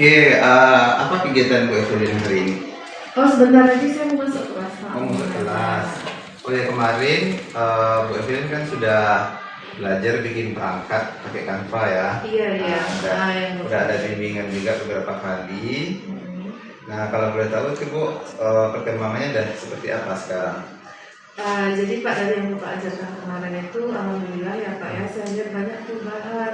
Oke, apa kegiatan Bu Evelyn hari ini? Oh, sebentar lagi saya mau masuk kelas, Pak. Oh, masuk kelas. Oh ya, kemarin Bu Evelyn kan sudah belajar bikin perangkat pakai Canva ya. Iya, iya. Udah ada bimbingan juga beberapa kali. Hmm. Nah, kalau boleh tahu itu Bu, perkembangannya udah seperti apa sekarang? Jadi Pak, dari yang Bapak ajarkan kemarin itu alhamdulillah ya Pak ya, saya lihat banyak perubahan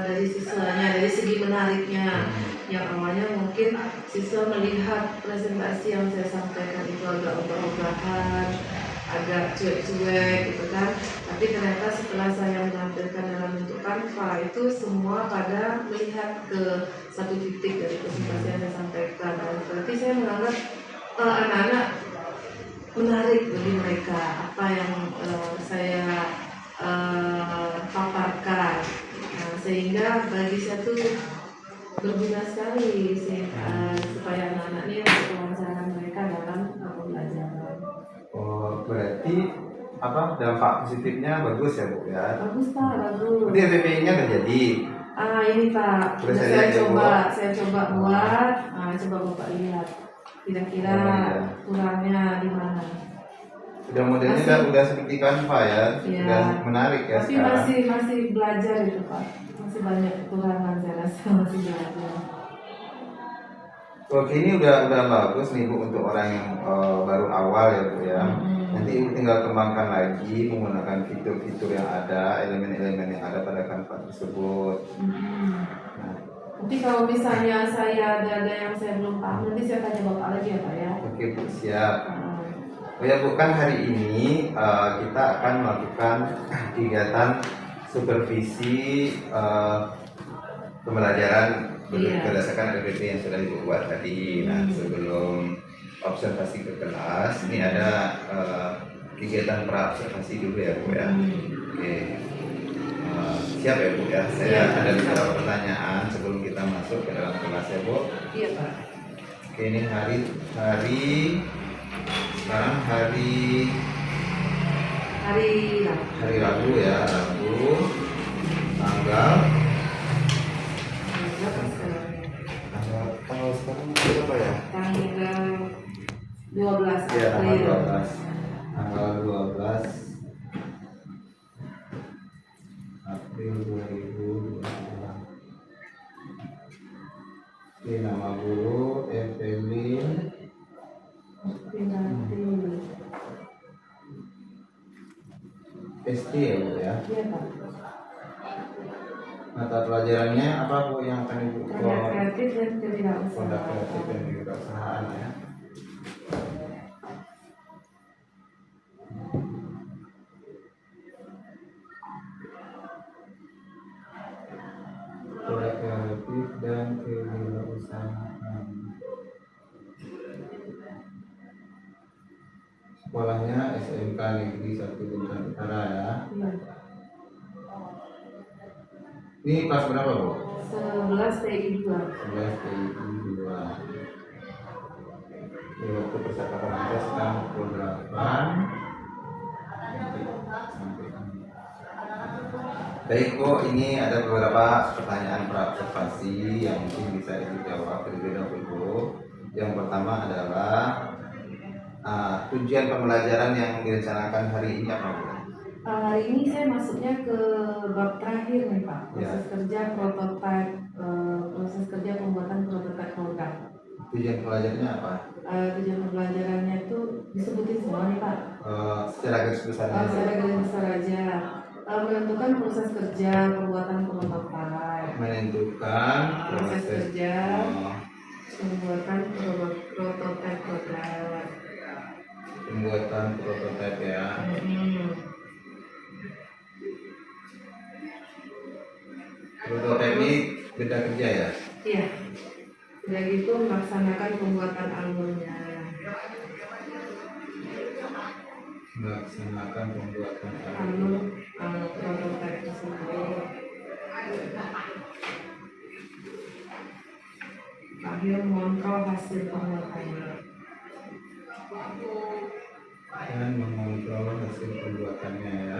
dari siswanya, dari segi menariknya. Yang awalnya mungkin siswa melihat presentasi yang saya sampaikan itu agak ogah-ogahan, agak cuek-cuek gitu kan. Tapi ternyata setelah saya menampilkan dalam bentuk Canva itu semua pada melihat ke satu titik dari presentasi yang saya sampaikan. Dan berarti saya menganggap anak-anak menarik bagi mereka apa yang saya paparkan, sehingga bagi saya tuh berguna sekali sih supaya anak-anak ini untuk kelancaran mereka dalam pembelajaran. Oh, berarti apa dampak positifnya bagus ya Bu ya? Bagus Pak, bagus. Berarti RPP-nya udah jadi. Ini Pak, Terus saya coba buat, coba Bapak lihat kira-kira kurangnya di mana. Udah modelnya udah seperti Canva ya, udah menarik ya. Tapi sekarang masih belajar itu Pak, masih banyak kekurangan saya rasa, masih belajar. Oke, ini udah bagus nih Bu untuk orang yang baru awal ya Bu ya. Nanti Ibu tinggal kembangkan lagi menggunakan fitur-fitur yang ada, elemen-elemen yang ada pada Canva tersebut. Nah, nanti kalau misalnya saya ada yang saya belum paham, nanti saya tanya Bapak lagi ya Pak ya. Oke Bu, siap. Oh ya Bu, kan hari ini kita akan melakukan kegiatan supervisi pembelajaran berdasarkan RPP yang sudah Ibu buat tadi. Nah, sebelum observasi ke kelas, ini ada kegiatan pra-observasi dulu ya Bu ya. Oke. Siap ya Bu ya, saya ada beberapa pertanyaan sebelum kita masuk ke dalam kelas ya Bu. Iya Pak. Oke, ini sekarang hari Rabu ya, tanggal sekarang berapa ya? Tanggal 12 Ya, April. tanggal 12 April 2022. Ini nama guru Evelyn SD ya Bu ya? Iya Pak. Mata pelajarannya apa Bu yang akan Ibu Produk kreatif dan kewirausahaan. Produk kreatif dan kewirausahaan ya. Produk kreatif dan kewirausahaan. Sekolahnya SMK Negeri 1 Bintan Utara ya. Iya. Ini kelas berapa Bu? 11 TI 2. 11 TI 2. Ini waktu percakapan kita sekarang pukul 8. Baik Bu, ini ada beberapa pertanyaan pra-observasi yang mungkin bisa Ibu jawab terlebih dahulu. Yang pertama adalah tujuan pembelajaran yang direncanakan hari ini apa Bu? Hari ini saya masuknya ke bab terakhir nih Pak, proses kerja prototipe, proses kerja pembuatan prototipe produk. Tujuan pembelajarannya apa? Tujuan pembelajarannya itu disebutin semua nih Pak. Secara garis besarnya. Secara garis besar aja. Menentukan proses kerja pembuatan prototipe. Menentukan proses kerja pembuatan prototipe produk. Pembuatan prototipe ya. Prototipe ini beda kerja ya? Iya. Udah gitu melaksanakan pembuatan albumnya. Melaksanakan pembuatan album prototipe tersebut. Akhir mengontrol hasil pembuatannya. Dan mengontrol hasil pembuatannya ya.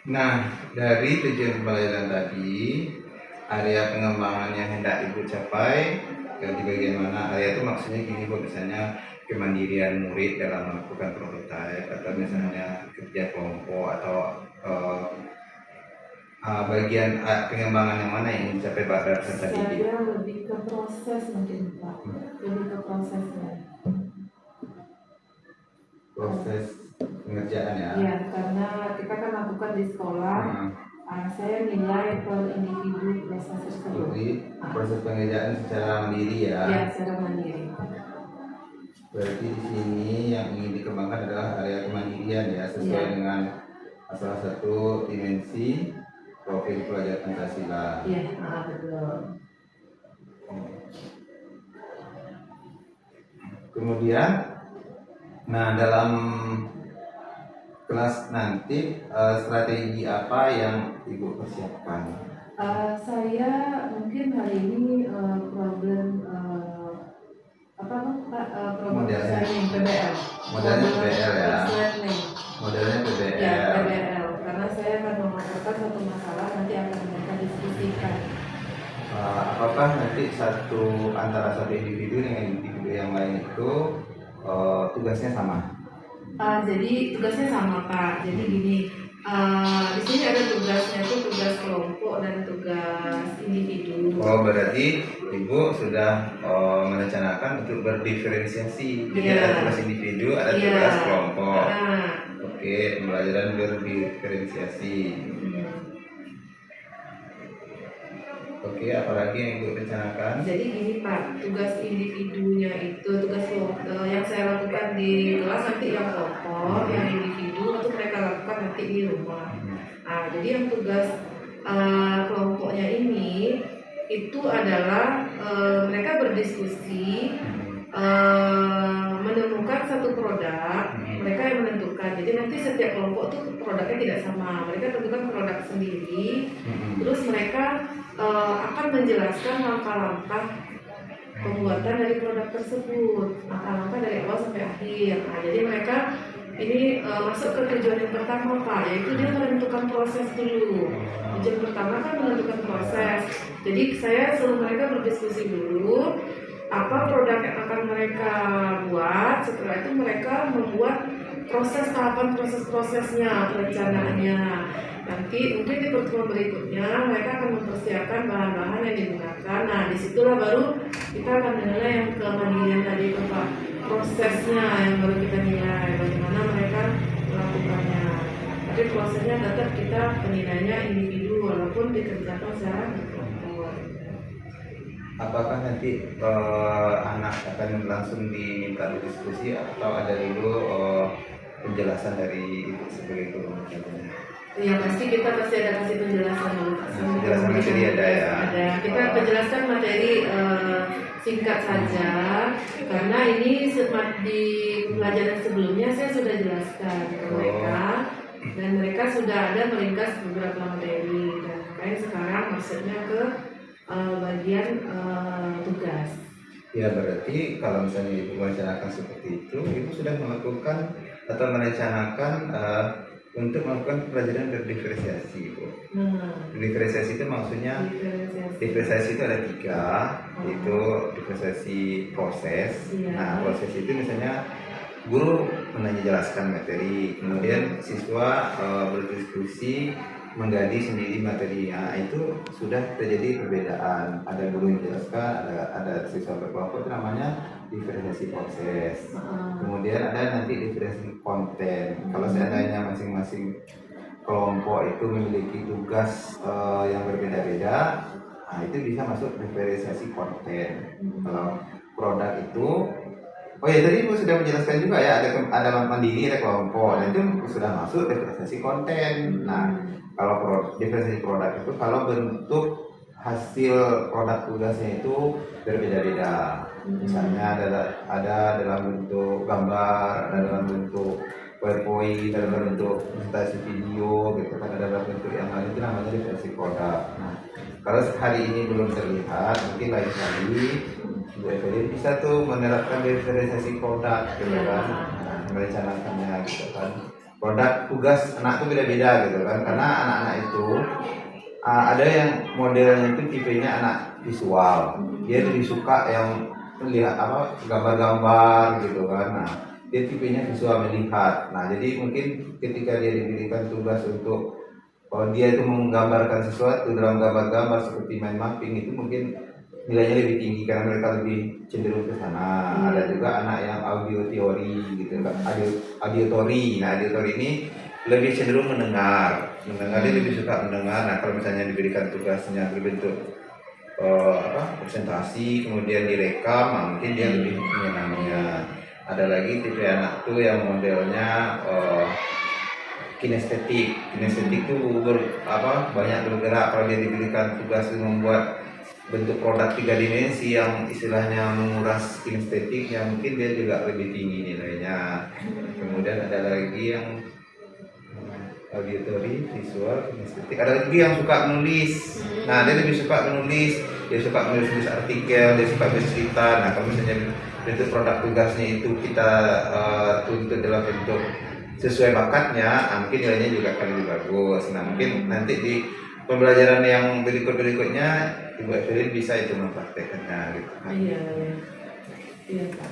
Nah, dari tujuan pembelajaran tadi, area pengembangan yang hendak Ibu capai, di bagian mana area itu maksudnya gini Bu, misalnya kemandirian murid dalam melakukan prototipe atau misalnya kerja kelompok atau bagian pengembangan yang mana yang ingin dicapai Pak Darsan tadi? Saya lebih ke proses mungkin Pak, lebih ke prosesnya. Proses pengerjaan ya? Iya, karena kita kan lakukan di sekolah, saya nilai per individu proses tersebut. Jadi proses pengerjaan secara mandiri ya? Iya, secara mandiri. Berarti di sini yang ingin dikembangkan adalah area kemandirian ya, sesuai dengan salah satu dimensi profil pelajar Pancasila. Iya, betul. Kemudian, nah dalam kelas nanti strategi apa yang Ibu persiapkan? Saya mungkin hari ini problem Modelnya. PBL. Modelnya PBL ya. Learning. Modelnya PBL. Ya, PBL. Karena saya akan memaparkan satu masalah nanti akan mereka diskusikan. Apakah nanti antara satu individu dengan individu yang lain itu tugasnya sama? Jadi tugasnya sama Pak. Jadi gini, di sini ada tugasnya itu tugas kelompok dan tugas individu. Oh, berarti Ibu sudah merencanakan untuk berdiferensiasi. Jadi ada tugas individu, ada tugas kelompok. Oke, pembelajaran berdiferensiasi. Oke, apalagi yang Ibu rencanakan? Jadi gini Pak, tugas individunya itu, tugas yang saya lakukan di kelas nanti yang kelompok, yang individu itu mereka lakukan nanti di rumah. Jadi yang tugas kelompoknya ini itu adalah mereka berdiskusi menemukan satu produk, mereka yang menentukan. Jadi nanti setiap kelompok tuh produknya tidak sama, mereka tentukan produk sendiri, terus mereka akan menjelaskan langkah-langkah pembuatan dari produk tersebut, langkah-langkah dari awal sampai akhir. Jadi mereka ini masuk ke tujuan yang pertama Pak, yaitu dia menentukan proses dulu. Tujuan pertama kan menentukan proses. Jadi saya suruh mereka berdiskusi dulu apa produk yang akan mereka buat. Setelah itu mereka membuat tahapan proses-prosesnya, perencanaannya. Nanti mungkin di pertemuan berikutnya mereka akan mempersiapkan bahan-bahan yang digunakan. Nah, disitulah baru kita akan menilai yang kemandirian tadi itu Pak. Prosesnya yang baru kita nilai, bagaimana mereka melakukannya. Tapi prosesnya tetap kita penilaiannya individu walaupun dikerjakan secara kelompok. Apakah nanti anak akan langsung diminta berdiskusi atau ada dulu penjelasan dari Ibu sebagai guru? Ya pasti kita pasti ada kasih penjelasan dulu. Penjelasan materi ada ya. Ada. Kita penjelaskan materi singkat saja karena ini di pembelajaran sebelumnya saya sudah jelaskan ke mereka dan mereka sudah ada meringkas beberapa materi dan makanya sekarang maksudnya ke bagian tugas. Ya berarti kalau misalnya Ibu merencanakan seperti itu, Ibu sudah melakukan atau merencanakan untuk melakukan pelajaran berdiferensiasi, Bu. Diferensiasi itu maksudnya diferensiasi itu ada 3, yaitu diferensiasi proses. Nah, proses itu misalnya guru menjelaskan materi, kemudian siswa berdiskusi menggali sendiri materinya. Itu sudah terjadi perbedaan. Ada guru yang menjelaskan, ada siswa berkelompok, itu namanya diferensiasi proses. Kemudian ada nanti diferensiasi konten. Kalau seandainya masing-masing kelompok itu memiliki tugas yang berbeda-beda, nah itu bisa masuk diferensiasi konten. Kalau produk itu, oh ya tadi Ibu sudah menjelaskan juga ya, ada mandiri, ada kelompok, dan itu sudah masuk diferensiasi konten. Nah, kalau diferensiasi produk itu kalau bentuk hasil produk tugasnya itu berbeda-beda. Misalnya ada dalam bentuk gambar, ada dalam bentuk PowerPoint, ada dalam bentuk presentasi video, gitu kan, ada dalam bentuk yang lain, itu namanya diferensiasi produk. Nah, kalau hari ini belum terlihat, mungkin lain kali Bu Evelyn bisa tuh menerapkan diferensiasi produk, gitu kan, merencanakannya, gitu kan. produk tugas anak tuh beda-beda gitu kan, karena anak-anak itu ada yang modelnya itu tipenya anak visual, dia lebih suka yang melihat apa gambar-gambar gitu kan. Nah, dia tipenya visual melihat. Nah, jadi mungkin ketika dia diberikan tugas untuk dia itu menggambarkan sesuatu dalam gambar-gambar seperti mind mapping, itu mungkin nilainya lebih tinggi karena mereka lebih cenderung ke sana. Ada juga anak yang audio teori gitu kan, auditory. Nah, auditory ini lebih cenderung mendengar dia lebih suka mendengar. Nah, kalau misalnya diberikan tugasnya berbentuk presentasi kemudian direkam, mungkin dia lebih menyenangnya. Ada lagi tipe anak tuh yang modelnya kinestetik itu banyak bergerak. Kalau dia diberikan tugas membuat bentuk produk 3 dimensi yang istilahnya menguras kinestetik, yang mungkin dia juga lebih tinggi nilainya. Kemudian ada lagi yang auditory, visual, kinestetik. Ada lagi yang suka menulis. Nah, dia lebih suka menulis, dia suka menulis artikel, dia suka bercerita. Nah, kalau misalnya bentuk produk tugasnya itu kita tuntut dalam bentuk sesuai bakatnya, mungkin nilainya juga akan lebih bagus. Nah, mungkin nanti di pembelajaran yang berikutnya Ibu Evelyn bisa itu mempraktekannya gitu kan. Iya Pak.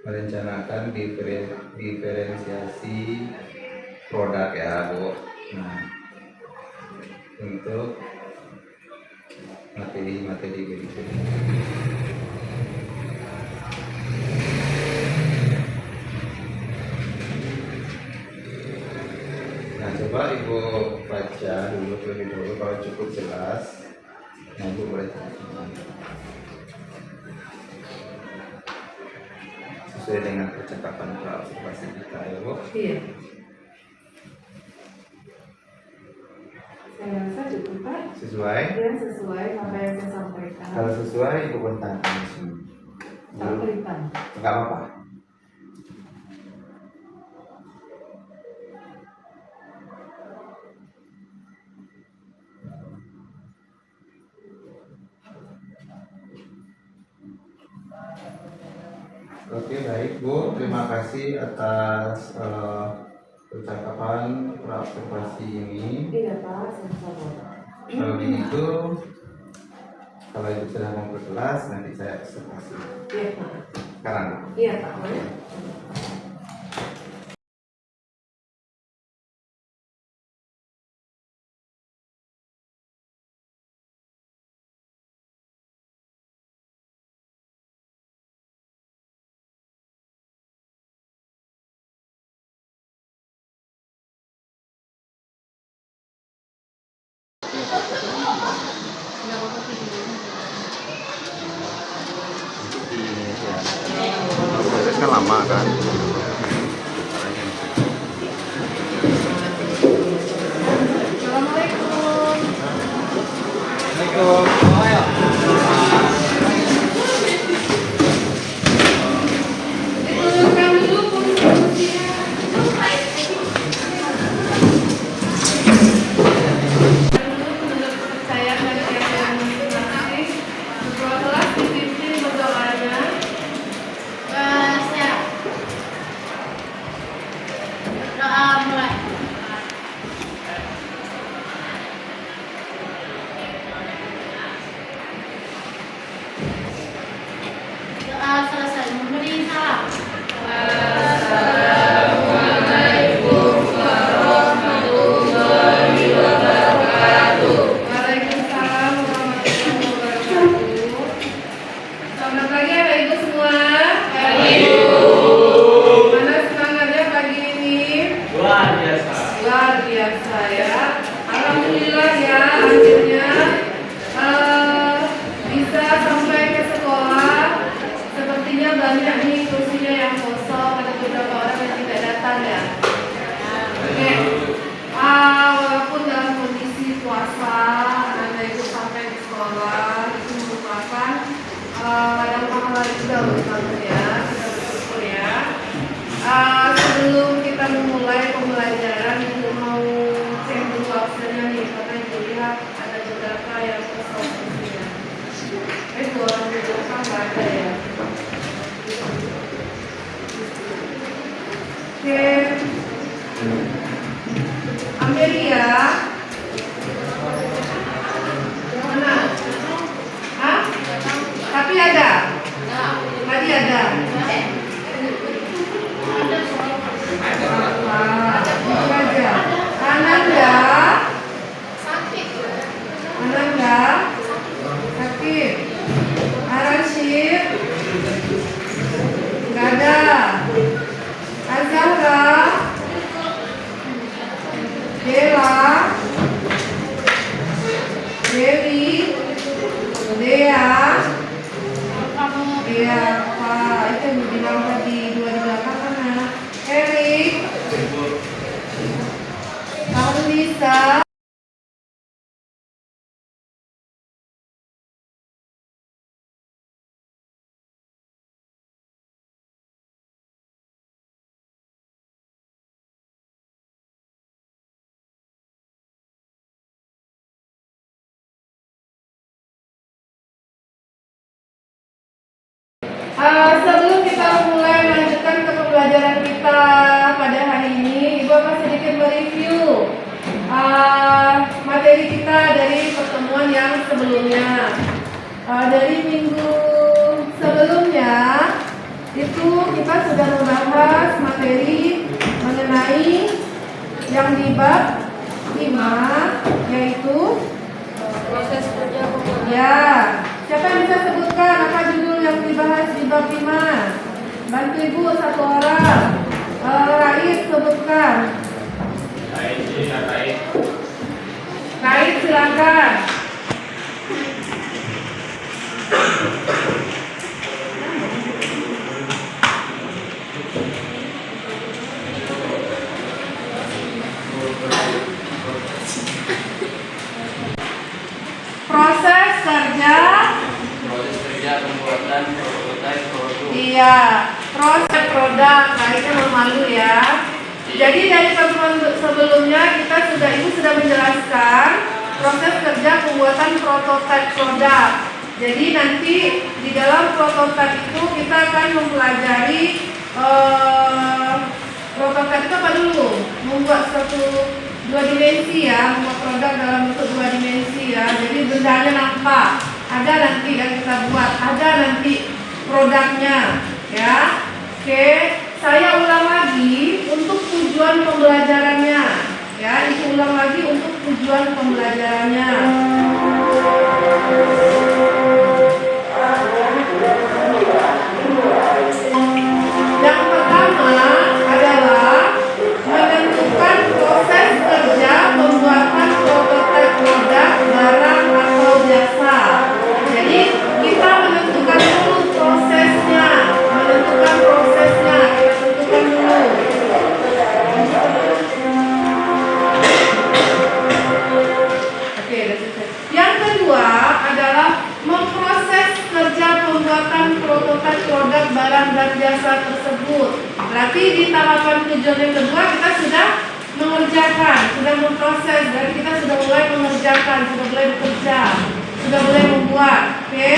Merencanakan diferensiasi produk ya Bu. Nah, untuk materi berikutnya. Nah, coba Ibu baca dulu terlebih dahulu, kalau cukup jelas, nah Ibu boleh sesuai dengan percakapan observasi kita ya Bu. Iya. Saya rasa cukup Pak. Sesuai? Ya, sesuai apa yang saya sampaikan. Kalau sesuai Ibu kontak langsung. Tak berikan. Enggak apa-apa. Oke, baik Bu, terima kasih atas percakapan observasi ini. Iya Pak, sama-sama. Kalau begitu, kalau Ibu sudah mau ke kelas, nanti saya observasi. Iya Pak. Sekarang. Iya Pak, boleh? Proses kan lama kan. Assalamualaikum. Selesai memberi salam. Waalaikumsalam warahmatullahi wabarakatuh. Selamat pagi Bapak Ibu semua. Mana semangatnya pagi ini? Luar biasa. Luar biasa ya. Alhamdulillah ya, akhirnya bisa sampai ke sekolah. Sepertinya banyak nih kursinya yang kosong, ada beberapa orang yang tidak datang ya. Oke. Walaupun dalam kondisi puasa, Anda itu sampai di sekolah, itu merupakan ladang pahala juga untuk kalian ya. Kita bersyukur ya. Sebelum kita memulai pembelajaran, Ibu mau cek dulu absennya nih, karena Ibu lihat ada beberapa yang kosong kursinya. Baik, boleh Sebelum kita mulai melanjutkan ke pembelajaran kita pada hari ini, Ibu akan sedikit mereview materi kita dari pertemuan yang sebelumnya. Dari minggu sebelumnya itu kita sudah membahas materi mengenai yang di bab 5, yaitu Proses kerja pembuatan. ya. Siapa yang bisa sebutkan apa judul yang dibahas di bab 5? Bantu Ibu satu orang. Rais sebutkan. Rais silakan. Proses kerja pembuatan prototipe produk. iya, proses produk. Nah, itu malu ya. Jadi dari pertemuan sebelumnya Ibu sudah menjelaskan proses kerja pembuatan prototipe produk. Jadi nanti di dalam prototipe itu kita akan mempelajari prototipe itu apa dulu? Membuat dua dimensi ya, membuat produk dalam bentuk dua dimensi ya. Jadi bendanya nampak, ada nanti yang kita buat, ada nanti produknya ya. Oke, saya ulang lagi untuk tujuan pembelajarannya ya. Itu ulang lagi untuk tujuan pembelajarannya. Yang pertama adalah menentukan proses kerja pembuatan prototipe produk, barang atau jasa. Jadi kita menentukan dulu prosesnya, kita tentukan dulu. Oke, udah selesai. Yang kedua adalah memproses kerja pembuatan prototipe produk, barang dan jasa tersebut. Berarti di tahapan tujuan yang kedua kita sudah mengerjakan, sudah memproses, dan kita sudah mulai mengerjakan, sudah mulai bekerja, sudah mulai membuat. Oke.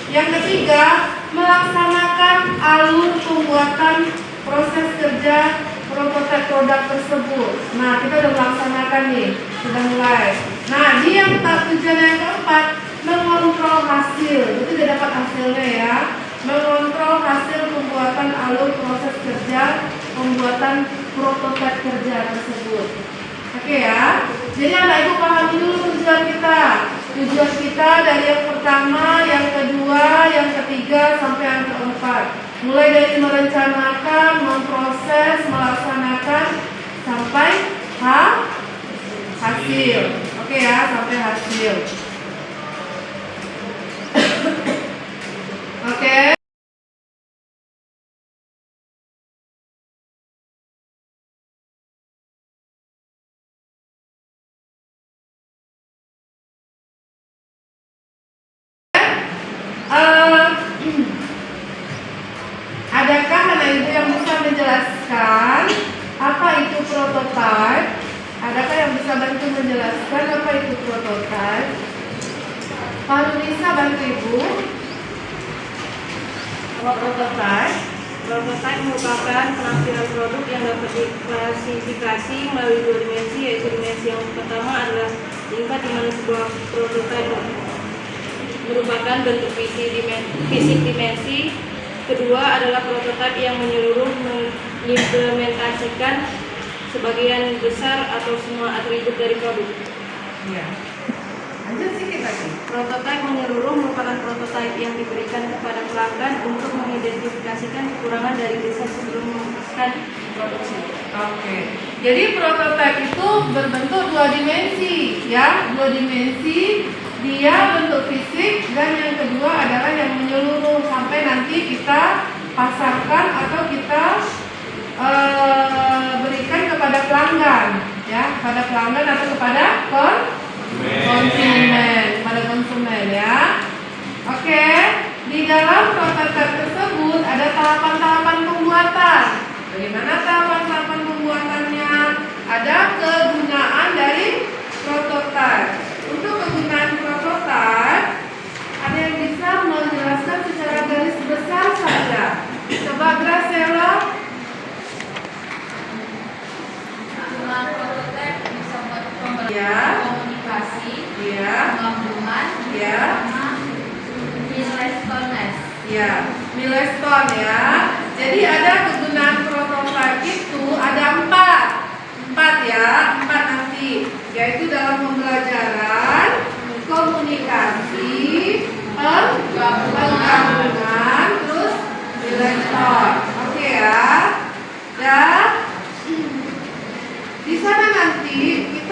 Yang ketiga, melaksanakan alur pembuatan proses kerja prototipe produk tersebut. Nah, kita sudah melaksanakan nih, sudah mulai. Nah, di yang tujuan yang keempat, mengontrol hasil. Itu sudah dapat hasilnya ya. Mengontrol hasil pembuatan alur proses kerja pembuatan prototipe kerja tersebut. Oke ya. Jadi anak ibu pahami dulu tujuan kita. Tujuan kita dari yang pertama, yang kedua, yang ketiga sampai yang keempat. Mulai dari merencanakan, memproses, melaksanakan sampai hasil. Oke ya, sampai hasil. Oke. Adakah anak ibu yang bisa menjelaskan apa itu prototipe? Adakah yang bisa bantu menjelaskan apa itu prototipe? Pak Nisa bantu ibu. Prototipe. Prototipe merupakan penampilan produk yang dapat diklasifikasi melalui dua dimensi, yaitu dimensi yang pertama adalah tingkat di mana sebuah prototipe merupakan bentuk fisik dimensi. Kedua adalah prototipe yang menyeluruh mengimplementasikan sebagian besar atau semua atribut dari produk. Ya. Lanjut sedikit lagi. Prototipe menyeluruh merupakan prototipe yang diberikan kepada pelanggan untuk mengidentifikasikan kekurangan dari desain sebelum memutuskan produksi. Oke. Jadi prototipe itu berbentuk dua dimensi, ya, dua dimensi. Dia bentuk fisik, dan yang kedua adalah yang menyeluruh sampai nanti kita pasarkan atau kita berikan kepada pelanggan, ya, kepada pelanggan atau kepada konsumen, ya. Oke. Di dalam prototipe tersebut ada tahapan-tahapan pembuatan. Bagaimana tahapan-tahapan pembuatannya? Ada kegunaan dari prototipe. Untuk kegunaan prototipe, ada yang bisa menjelaskan secara garis besar saja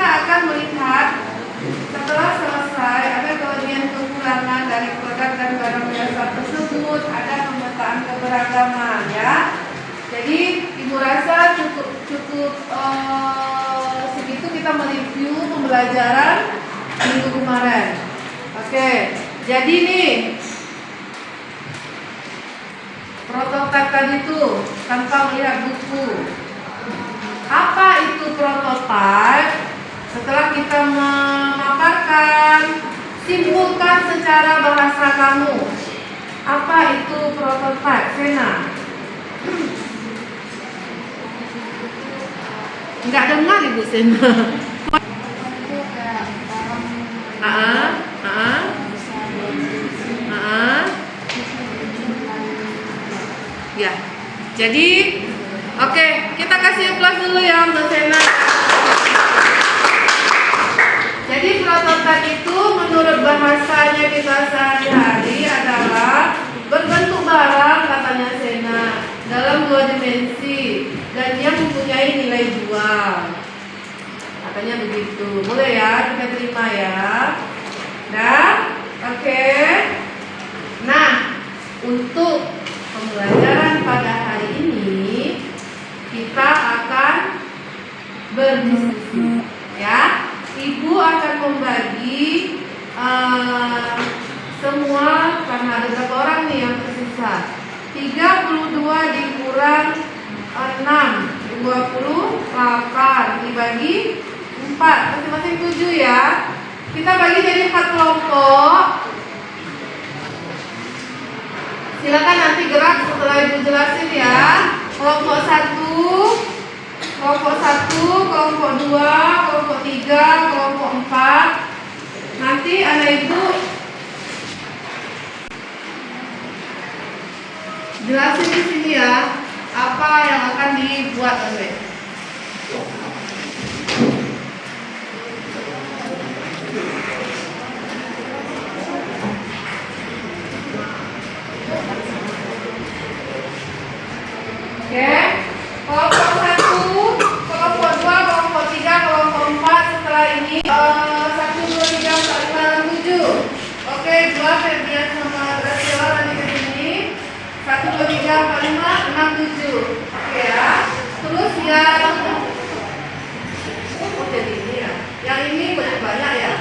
akan melihat setelah selesai ada kelebihan kekurangan dari produk dan barang jasa tersebut, ada pemetaan keberagaman ya. Jadi Ibu rasa cukup segitu kita mereview pembelajaran minggu kemarin. Oke, jadi nih prototipe tadi tuh tanpa melihat buku. Apa itu prototipe? Setelah kita memaparkan, simpulkan secara bahasa kamu. Apa itu prototipe, Sena? Enggak dengar Ibu Sena. Ya, jadi oke, kita kasih kelas dulu ya Mbak Sena. Jadi prototipe itu menurut bahasanya kita sehari-hari adalah berbentuk barang, katanya Sena, dalam 2 dimensi dan yang mempunyai nilai jual. Katanya begitu. Boleh ya, kita terima ya. Nah, oke. Nah, untuk pembelajaran pada hari ini kita akan berdiskusi ya. Ibu akan membagi semua, karena ada berapa orang nih yang tersisa. 32 dikurang 6, 28 dibagi 4, masing-masing 7 ya. Kita bagi jadi 4 kelompok. Silakan nanti gerak setelah Ibu jelasin ya. Kelompok 1, kelompok 2, kelompok 3, kelompok 4. Nanti anak Ibu jelasin di sini ya, apa yang akan dibuat oleh. Oke, kelompok 1, kelompok 2, kelompok 3, kelompok 4. Setelah ini 1, 2, 3, 4, 5, 6, 7. Oke, 2 Febrian sama Graciela nanti ke sini. 1, 2, 3, 4, 5, 6, 7. Oke ya. Terus yang jadi ini ya. Yang ini banyak ya.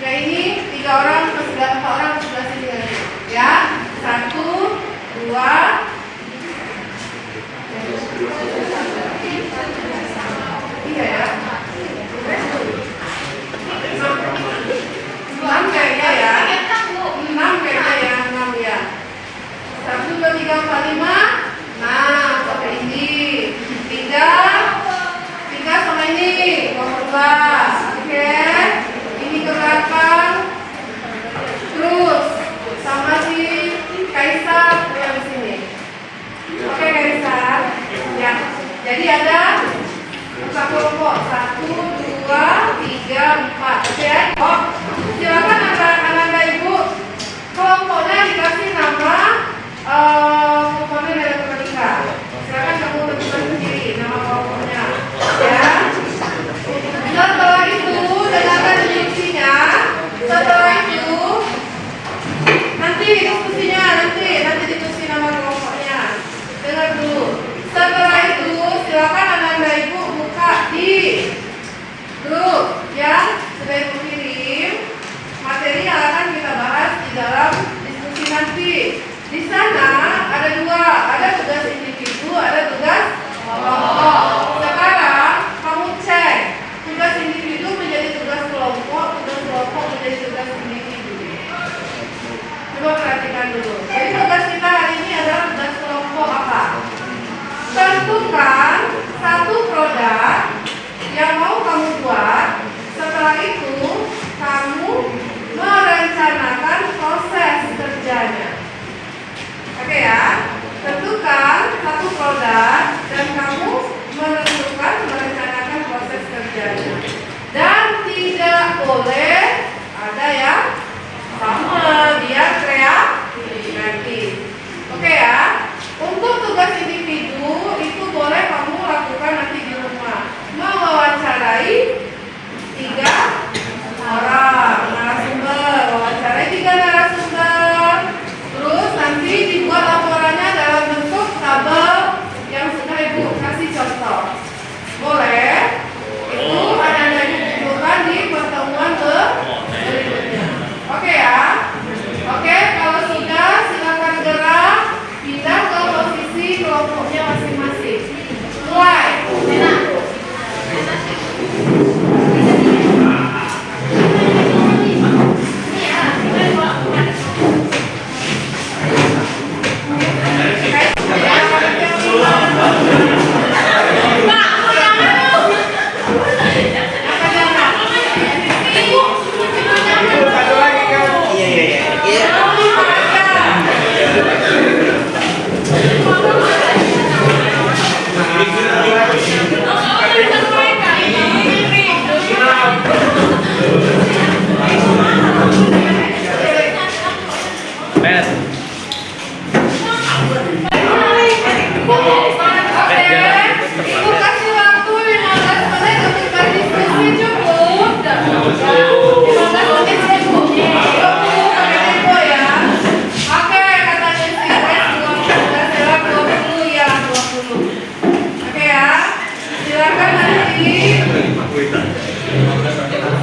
Yang ini 3 orang, 4 orang sebelah sini lagi. Ya. 1, 2, 3 ya. 6 kayaknya ya. 6 kayaknya ya. 6 ya. 1, 2, 3, 4, 5. Nah, pakai ini. 3 sama ini. Kelompok 2. Oke. Ini ke belakang. Terus sama si Kaisar yang di sini. Oke Kaisar. Ya. Jadi ada buka kelompok 1, 2, 3, 4. Oke. Oh, silakan anak-anak Ibu. Kelompoknya dikasih nama komponen elektronika. Silakan kamu tentukan sendiri nama kelompoknya. Ya. Setelah itu dengarkan instruksinya. Setelah itu nanti diskusinya, nanti diskusi nama kelompoknya. Dengar dulu. Setelah itu silakan anak-anak Ibu buka di grup yang sudah Ibu kirim materi yang akan kita bahas di dalam diskusi nanti. Di sana ada 2, ada tugas individu, ada tugas kelompok. Sekarang kamu cek tugas individu menjadi tugas kelompok, tugas kelompok menjadi tugas individu. Coba perhatikan dulu. Jadi tugas kita hari ini adalah tugas kelompok apa? Tentukan satu produk yang mau kamu buat. Setelah itu kamu merencanakan proses kerjanya. Oke ya, tentukan satu produk dan kamu merencanakan proses kerjanya. Dan tidak boleh ada yang sama, biar kreatif. Oke ya. Untuk tugas individu itu boleh kamu lakukan nanti di rumah. Mewawancarai 3 grupnya masing-masing. Mulai.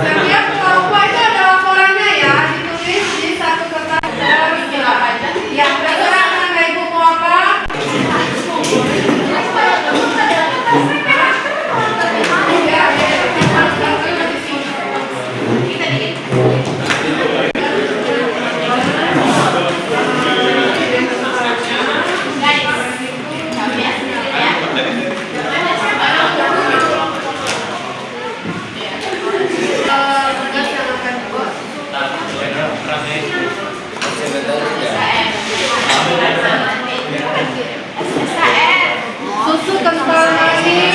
Setiap kelompok itu ada laporannya ya, ditulis di satu kertas. Ya, terserah mana ibu mau apa? Susu kental manis.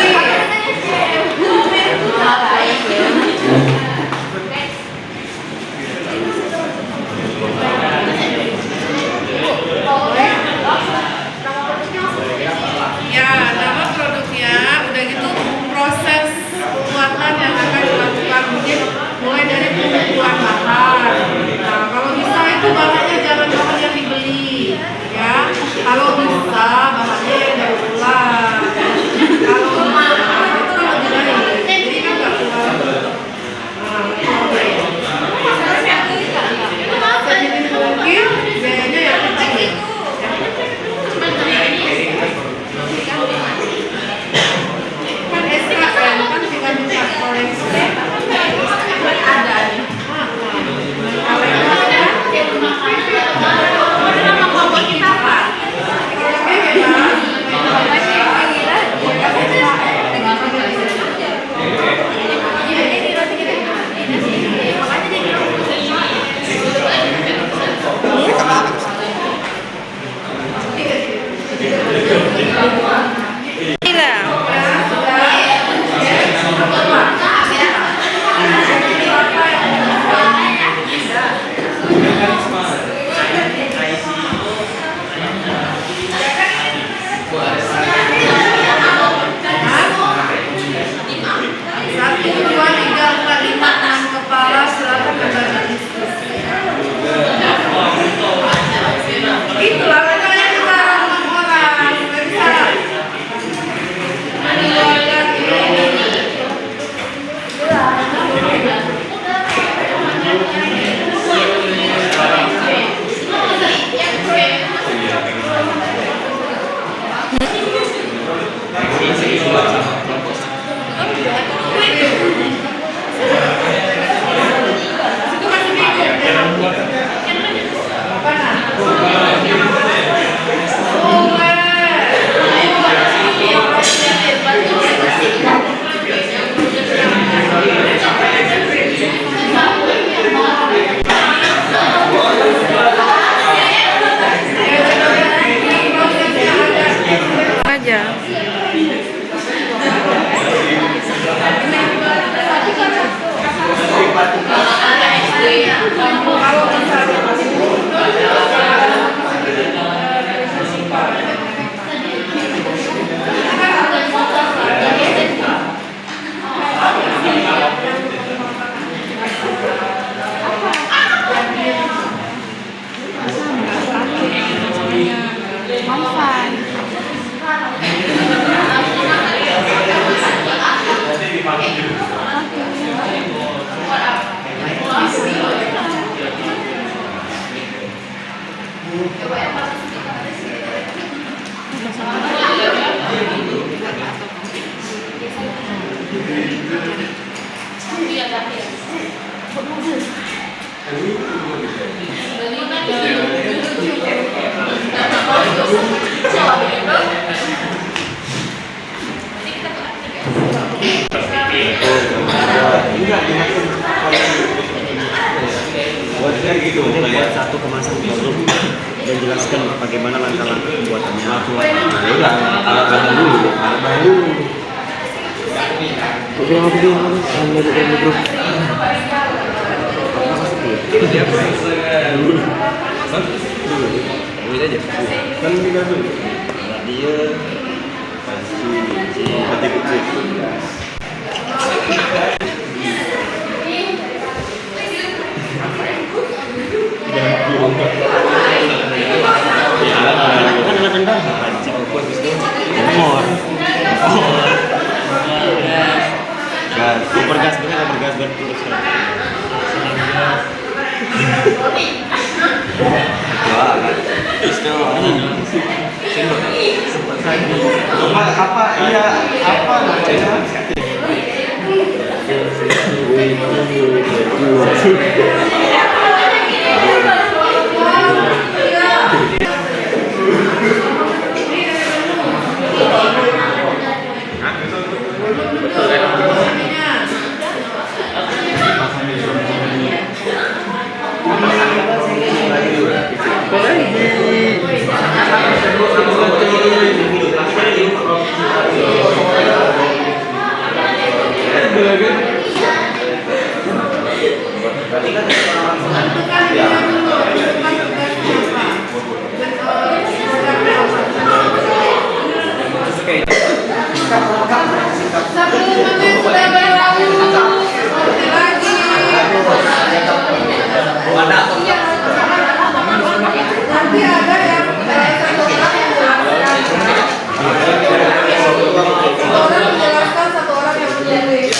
Ya, nama produknya udah gitu proses pembuatan yang akan dilakukan mungkin mulai dari pembuatan bahan. Nah, kalau bisa itu bahannya jangan bahan yang dibeli, ya. Kalau bisa bahannya yang daur ulang. Kalau bisa itu kan lebih baik. Jadi kan nggak keluar. Sedikit mungkin biayanya yang kecil. Kan SKM kan tinggal minta koleksi. Ada nih. Itulah makanya kita orang-orang bisa mengeluarkan ini. Itu masih bingung ya. Apa nah? Aja. Buatnya gitu, buat satu kemasan produk dan jelaskan bagaimana langkah-langkah pembuatannya. Nah, udah alat bahan dulu, alat bahan dulu. Oke, aku bilang harus dari grup. Dulu aja. Kan kita dulu. Dia kasih hati putih. Gas, super gas bener, super gas bener terus. Wah, apa? Iya, apa namanya? Nanti ada yang satu orang menjelaskan, satu orang yang menulis.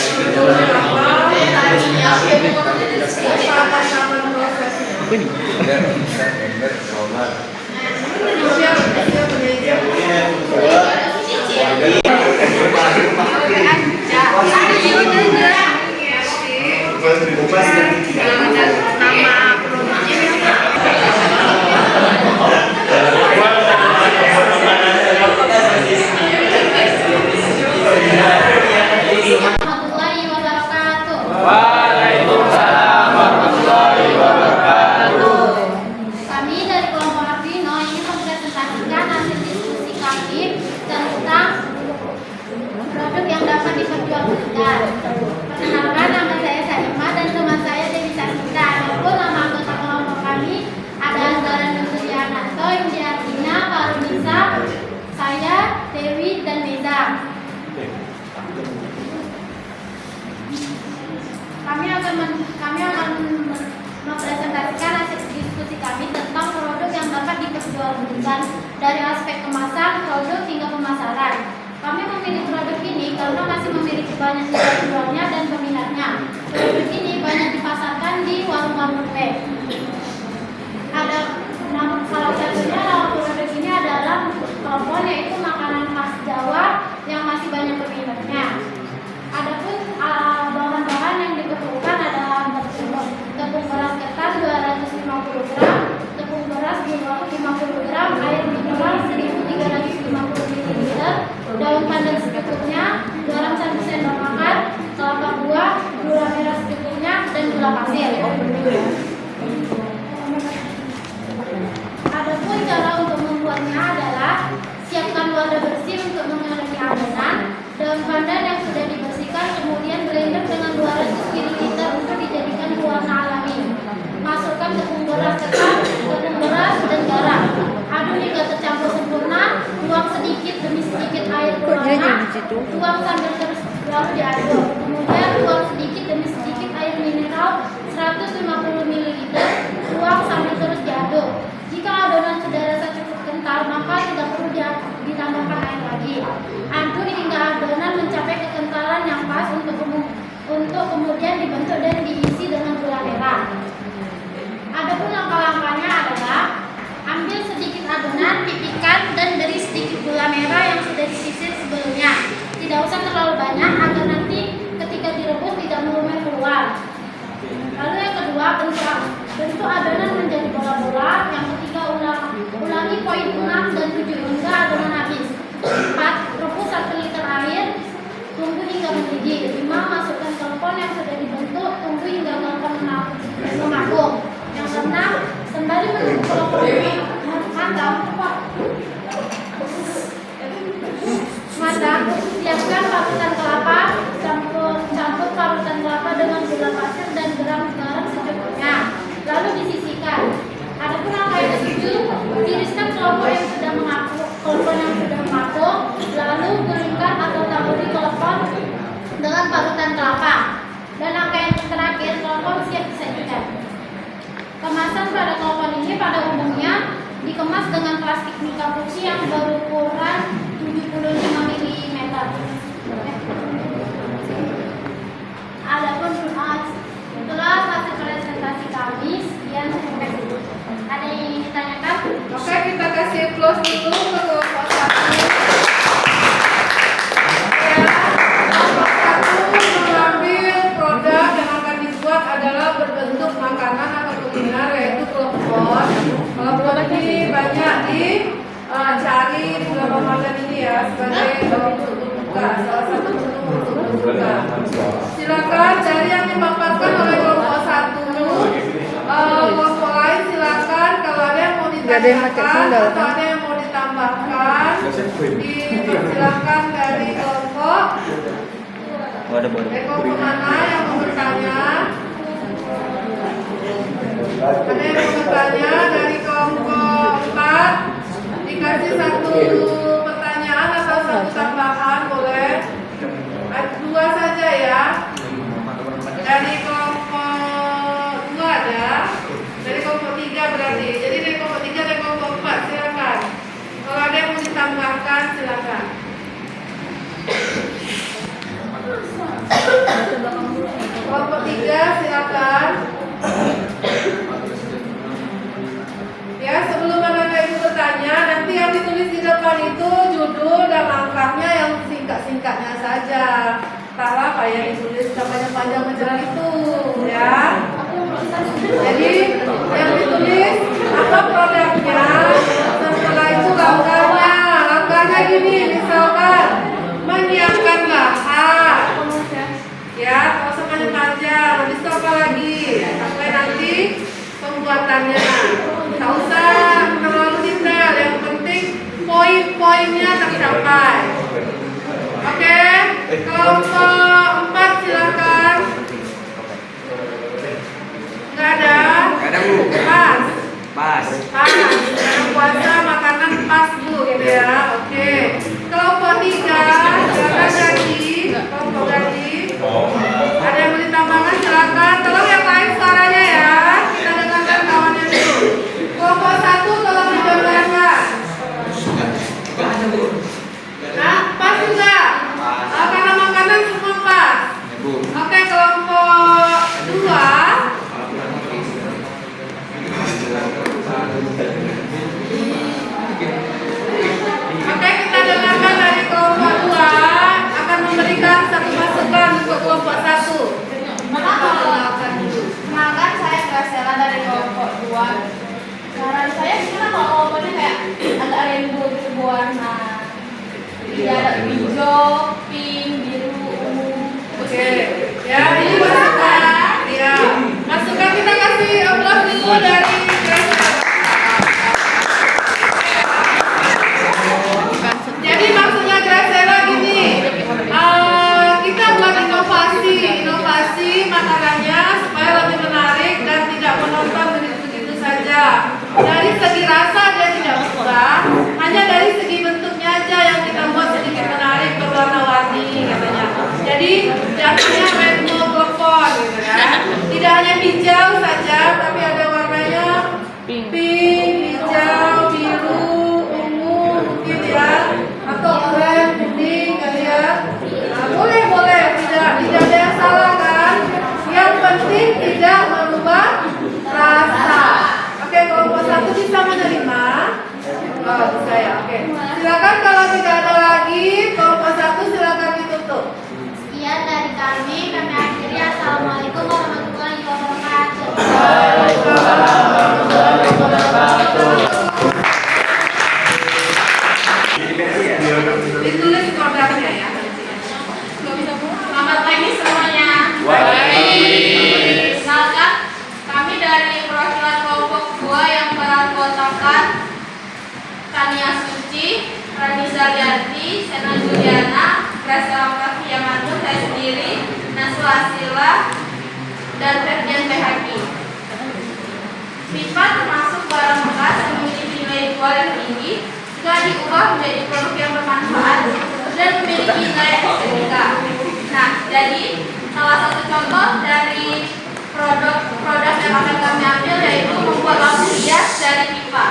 Warahmatullahi wabarakatuh. Waalaikumsalam warahmatullahi wabarakatuh. Kami dari kelompok Arvino ingin mempresentasikan hasil diskusi kami tentang produk yang dapat diperjualbelikan. Perkenalkan, nama saya Saima dan teman saya Dewi Sasita. Adapun nama anggota kelompok kami ada Azara Nurliananto, Indiatina, Farunisa, saya Dewi dan Meza. Kami akan mempresentasikan hasil diskusi kami tentang produk yang dapat diperjualbelikan dari aspek kemasan, produk hingga pemasaran. Kami memilih produk ini karena masih memiliki banyak nilai jualnya dan peminatnya. Produk ini banyak dipasarkan di warung-warung teh. Ada salah satunya produk ini adalah klepon, yaitu makanan khas Jawa yang masih banyak peminatnya. Adapun bahan-bahan yang diperlukan adalah tepung beras ketan 250 gram, tepung beras 50 gram, air mineral 1350 ml, daun pandan secukupnya, garam 1 sendok makan, kelapa buah, gula merah secukupnya, dan gula pasir. Adapun cara untuk membuatnya adalah siapkan wadah bersih untuk mengalami adonan, daun pandan yang sudah dibersihkan, kemudian blender dengan 200 ml untuk dijadikan warna alami. Masukkan tepung beras ketan, tepung beras, dan garam. Aduk hingga tercampur sempurna. Tuang sedikit demi sedikit air berwarna. Tuang sambil terus lalu diaduk. Kemudian tuang sedikit demi sedikit air mineral 150 ml. Tuang sambil terus diaduk. Jika adonan sudah rasa cukup kental, maka tidak perlu ditambahkan air lagi. Aduk hingga adonan mencapai kekentalan yang pas untuk kemudian dibentuk dan diisi dengan gula merah. Adapun langkah-langkahnya adalah ambil sedikit adonan, pipihkan, dan beri sedikit gula merah yang sudah disisir sebelumnya. Tidak usah terlalu banyak agar nanti ketika direbus tidak melumer keluar. Lalu yang kedua, bentuk adonan menjadi bola-bola. Yang ketiga, ulangi poin 6 dan 7 hingga adonan habis. siapkan parutan kelapa, campur parutan kelapa dengan gula pasir dan gram garam secukupnya, lalu disisihkan. Adapun langkah yang ketujuh, tiriskan kelompok yang sudah mengapung, lalu gulingkan atau taburi kelompok dengan parutan kelapa. Dan angka yang terakhir, kelompok siap disajikan. Kemasan pada kelompok ini pada umumnya dikemas dengan plastik mika putih yang berukuran 75 mm. Adapun itulah hasil presentasi kami. Sekian, terima kasih. Ada yang ingin ditanyakan? Oke, kita kasih close dulu ke kelompok 1. Ya, kelompok 1 mengambil produk yang akan dibuat adalah berbentuk makanan atau kuliner, yaitu kelompok. Kelompok ini banyak dicari di bulan Ramadan ini ya, sebagai bentuk berbuka, salah satu bentuk untuk berbuka. Silakan cari yang dipaparkan oleh kelompok 1. Kelompok lain silakan kalau ada yang mau ditanyakan atau ada yang mau ditambahkan, silakan dari kelompok. Dari kelompok mana yang mau bertanya? Ada yang mau bertanya dari kelompok 4? Dikasih satu pertanyaan atau satu tambahan boleh? 2 saja ya. Dari kelompok 2 ada. Dari kelompok 3 berarti. Jadi dari kelompok 3 dan kelompok 4 silakan. Kalau ada yang mau ditambahkan silakan. Kelompok 3 silakan. Ya, sebelum anak-anak itu bertanya, nanti yang ditulis di depan itu judul dan langkahnya yang singkat-singkatnya saja. Entahlah kayak ditulis panjang-panjang macam itu, ya. Jadi yang ditulis apa produknya, setelah itu langkahnya. Langkahnya gini, misalkan menyiapkan bahan, ya, kalau semuanya panjang. Habis itu apa lagi? Sampai nanti pembuatannya. Tak usah terlalu detail, yang penting poin-poinnya tercapai. Oke, kelompok 4 silakan. Nggak ada? Pas. Karena puasa makanan pas bu, gitu ya. Oke. Kelompok 3 silakan Gadi. Kelompok Gadi. Ada yang mau ditambahkan silakan. Tolong yang lain suaranya ya. Kita dengarkan kawannya dulu. Kelompok 1 tolong didengarkan. Nah, pas juga. Karena makanan semua pas. Oke, kelompok 2. Oke, kita dengarkan dari kelompok 2 akan memberikan satu masukan untuk kelompok 1. Kenalkan, saya Graciela dari kelompok 2. Saran saya gimana kalau kelompoknya kayak agak rainbow gitu warna. Jadi ada hijau, pink, biru, ungu. Oke. Ya, ini masukan. Ya, masukan kita kasih aplaus dulu dari Graciela. Jadi maksudnya Graciela gini, kita buat inovasi makanannya supaya lebih menarik dan tidak menonton begitu-begitu saja. Dari segi rasa dia tidak berubah, hanya dari segi bentuknya aja yang kita buat sedikit menarik, berwarna-warni katanya. Jadi jatuhnya rainbow telepon gitu ya. Tidak hanya hijau saja, tapi ada warnanya pink, hijau, biru, ungu mungkin ya, atau oranye, kuning kali ya. Nah, boleh, tidak ada yang salah kan? Yang penting tidak merubah rasa. Oke, kelompok 1 bisa menerima. Oh, bisa ya. Oke. Silakan kalau tidak ada lagi, kelompok 1 silakan ditutup. Sekian dari kami akhiri. Assalamualaikum warahmatullahi wabarakatuh. Ditulis produknya ya. Selamat pagi semuanya. Kenalkan, kami dari perwakilan kelompok 2 yang beranggotakan Tania Suci, Rani Zalianti, Sena Juliana, Graciela Octavia saya sendiri, Naswa Asila, dan Ferdian Behaki. pipa termasuk barang bekas yang memiliki nilai jual yang tinggi jika diubah menjadi produk yang bermanfaat dan memiliki nilai estetika. Nah, jadi salah satu contoh dari produk yang akan kami ambil yaitu membuat lampu hias dari pipa.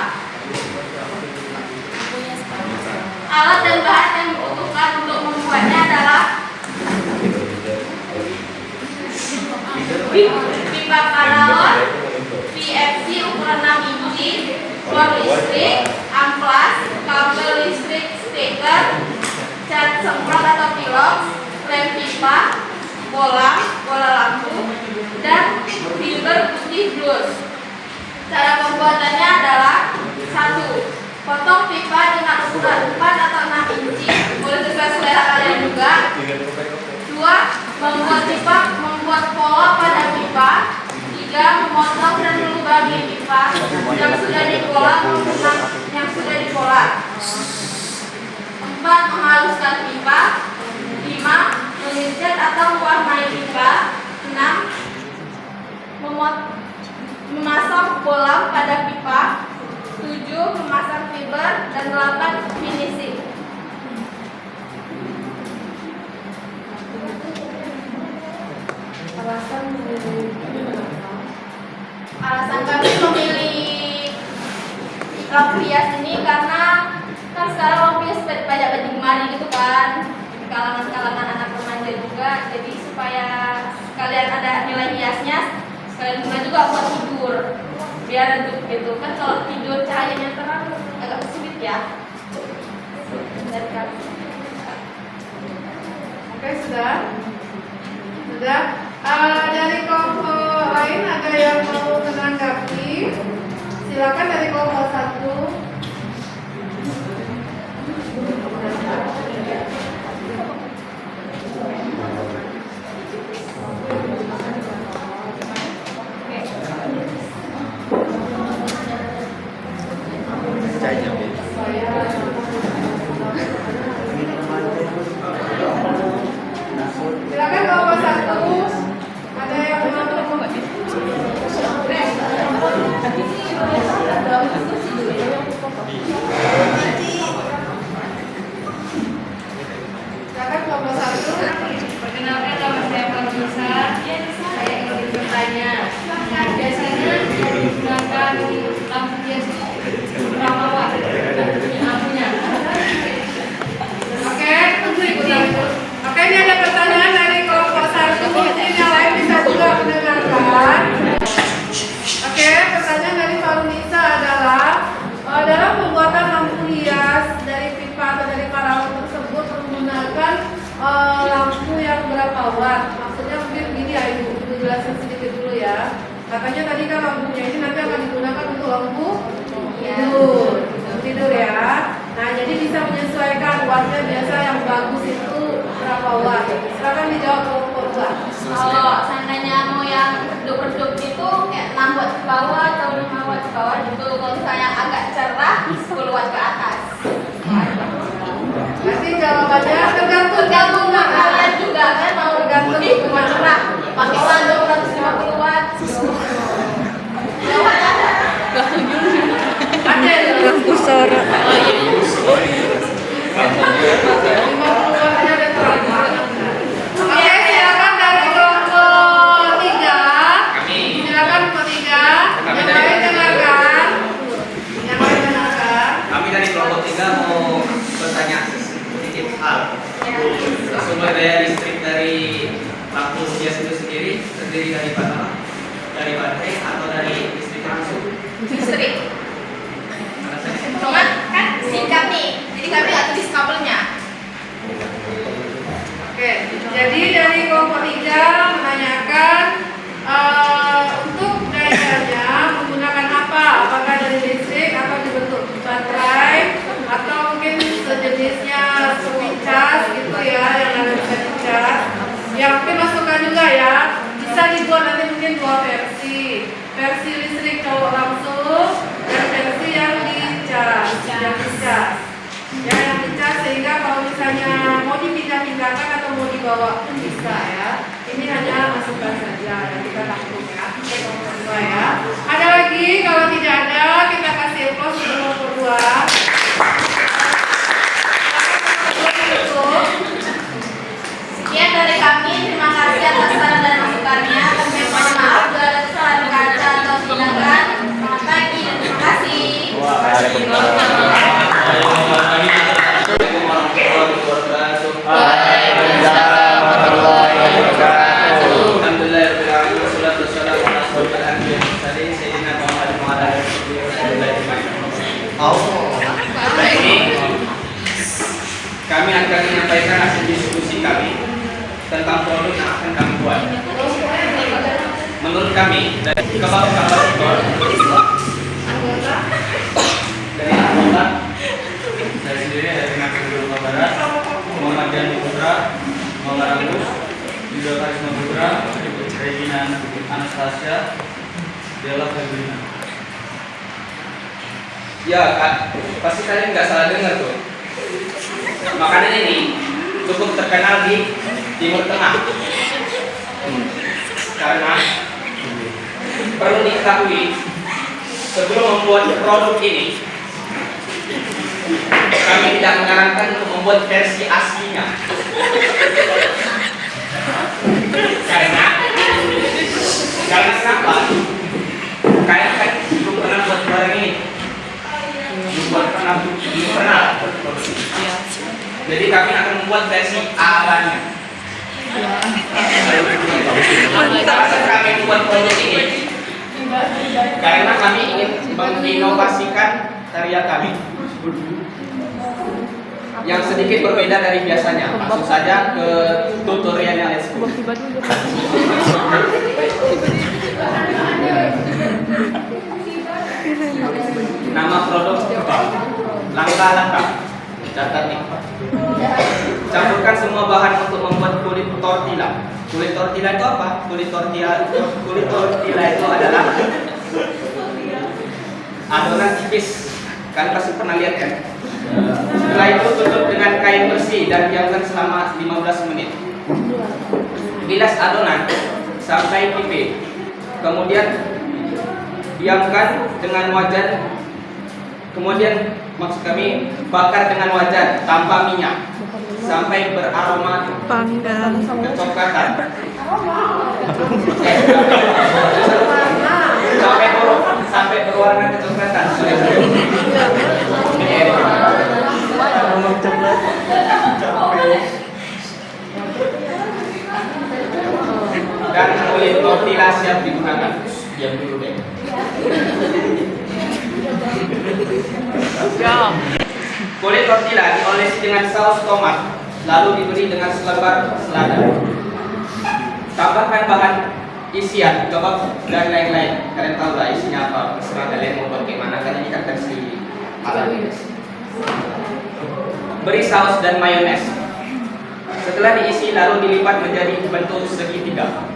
Alat dan bahan yang dibutuhkan untuk membuatnya adalah pipa paralon PFC ukuran 6 inci, bor listrik, amplas, kabel listrik steker, cat semprot atau pilox, lem pipa, bola lampu, dan fiber putih blus. Cara pembuatannya adalah 1. Potong pipa dengan ukuran 4 atau 6 inci, boleh sesuai selera kalian juga. 2. Membuat pola pada pipa. 3. Memotong dan melubangi pipa yang sudah dipola yang sudah dipola. 4. Menghaluskan pipa. 5. Mengecat atau mewarnai pipa. 6. Memasang bola pada pipa. 7. Memasang fiber. Dan 8. Finishing. Alasan kami memilih lampu hias ini karena kan sekarang lampu hias banyak digemari gitu kan, di kalangan anak remaja juga, jadi supaya kalian ada nilai hiasnya, sekalian juga buat tidur biar redup gitu kan. Kalau tidur cahayanya terang agak sulit ya. Dari kami. Oke, sudah. Dari kelompok lain ada yang mau menanggapi? Silakan dari kelompok 1. Silakan kelompok 1. Ada yang mau silakan kelompok 1. Perkenalkan nama saya Farmisa. Saya ingin bertanya, biasanya yang digunakan lampu hias berapa watt lampunya? Oke, tunggu ikutan. Oke, ini ada pertanyaan dari kelompok 1. Mungkin yang lain bisa juga mendengarkan. Oke, pertanyaan dari Farmisa adalah dalam pembuatan lampu hias dari pipa atau dari paralon tersebut menggunakan lampu yang berapa watt? Maksudnya mungkin gini ya Ibu jelasin sedikit dulu ya. Katanya tadi kan lampunya ini nanti akan digunakan untuk lampu tidur ya. Nah, jadi bisa menyesuaikan wattnya biasa yang bagus itu berapa watt. Silakan dijawab kelompok 2. Kalau seandainya mau yang redup-redup itu kayak 6 watt ke bawah atau 5 watt ke bawah gitu. Kalau misalnya agak cerah 10 watt ke atas. Nanti jawabannya tergantung kalian juga kan mau putih cuma cerah pakai sandok 150 watt. Jawabannya ada. Ada Lampu sorot. 50 wattnya ada terang. Oke, silakan dari kelompok 3. Silakan kelompok 3. Yang lain dengarkan. Kami dari kelompok 3 mau bertanya sedikit hal. Sumber daya listrik dari lampu hias itu sendiri terdiri dari mana? Dari baterai atau dari listrik langsung? Listrik. Cuman kan singkat nih, jadi kami nggak tulis kabelnya. Oke, jadi dari kelompok 3 menanyakan untuk dayanya menggunakan apa? Apakah dari listrik atau dibentuk baterai atau mungkin sejenisnya seperti cas gitu ya, yang ada bisa dicas. Yang mungkin masukkan juga ya, bisa dibuat nanti mungkin 2 versi. Versi listrik cowok langsung dan versi yang dicas. Ya, yang dicas sehingga kalau misalnya mau dipindah-pindah dibawa bisa ya. Ini hanya masukan saja dan kita tampung ya. Kelompok 2 ya. Ada lagi? Kalau tidak ada, kita kasih aplaus untuk kelompok 2. Sekian dari kami, terima kasih atas saran dan masukannya. Kami mohon maaf bila ada kesalahan kata atau tindakan. Selamat pagi dan terima kasih. Waalaikumsalam warahmatullahi wabarakatuh. Alhamdulillahirrahmanirrahim. Wassalatu wassalamu ala asyrofil anbiya'i wal mursalin sayyidina Muhammadin wa ala alihi wa sahbihi. Kami akan menyampaikan hasil diskusi kami tentang produk yang akan kami buat. Menurut kami dari kebab kapasitor dari anggota saya sendiri dari Nasional Jawa Barat, Muhammad Jani Putra, Muhammad Agus, Yuda Karisma Putra, Regina Anastasia, Dela Febrina. Ya Kak, pasti kalian nggak salah dengar tuh. Makanan ini cukup terkenal di Timur Tengah. Karena perlu diketahui sebelum membuat produk ini kami tidak menyarankan untuk membuat versi aslinya. Karena kenapa? Kalian kan belum pernah buat barang ini. Belum pernah. Jadi kami akan membuat versi awalnya. Alasan kami membuat produk ini karena kami ingin menginovasikan karya kami yang sedikit berbeda dari biasanya. Langsung saja ke tutorialnya, let's go. Nama produk langkah-langkah. Catat nih. Campurkan semua bahan untuk membuat kulit tortilla. Kulit tortilla itu apa? Kulit tortilla itu adalah adonan tipis. Kalian pasti pernah lihat kan? Setelah itu tutup dengan kain bersih dan diamkan selama 15 menit. Bilas adonan sampai pipih. Kemudian diamkan dengan wajan. Kemudian maksud kami bakar dengan wajan tanpa minyak sampai beraroma kecoklatan. Sampai berwarna kecoklatan. Dan kulit tortilla siap digunakan. Diam dulu deh. Kulit tortilla diolesi dengan saus tomat, lalu diberi dengan selebar selada. Tambahkan bahan isian, kebab dan lain-lain. Kalian tahu lah isinya apa. Terserah kalian mau buat gimana. Kan ini kan versi alami. Beri saus dan mayones. Setelah diisi lalu dilipat menjadi bentuk segitiga.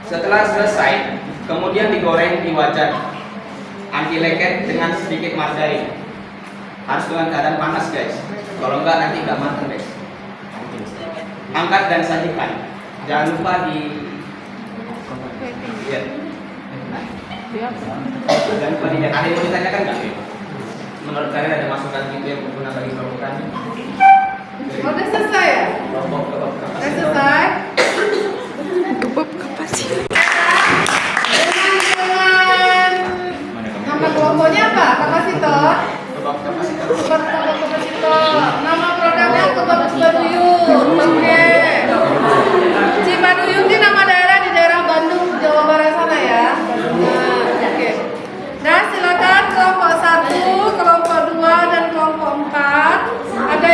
Setelah selesai, kemudian digoreng di wajan anti lengket dengan sedikit margarin. Harus dengan keadaan panas guys. Kalau enggak nanti enggak matang guys. Angkat dan sajikan. Jangan lupa di lihat. Jangan lupa dilihat. Ada yang mau ditanyakan nggak? Menurut kalian ada masukan gitu yang berguna bagi produk kami? Udah selesai ya? Kelompok Udah selesai? Nama kelompoknya apa? Kapasitor? kebab kapasitor. Kelompok kapasitor. Nama produknya kebab Cibaduyut. Oke. Cibaduyut ini nama daerah di daerah Bandung, Jawa Barat sana ya. Nah, oke. Nah, silakan kelompok 1, kelompok 2 dan kelompok 4. Ada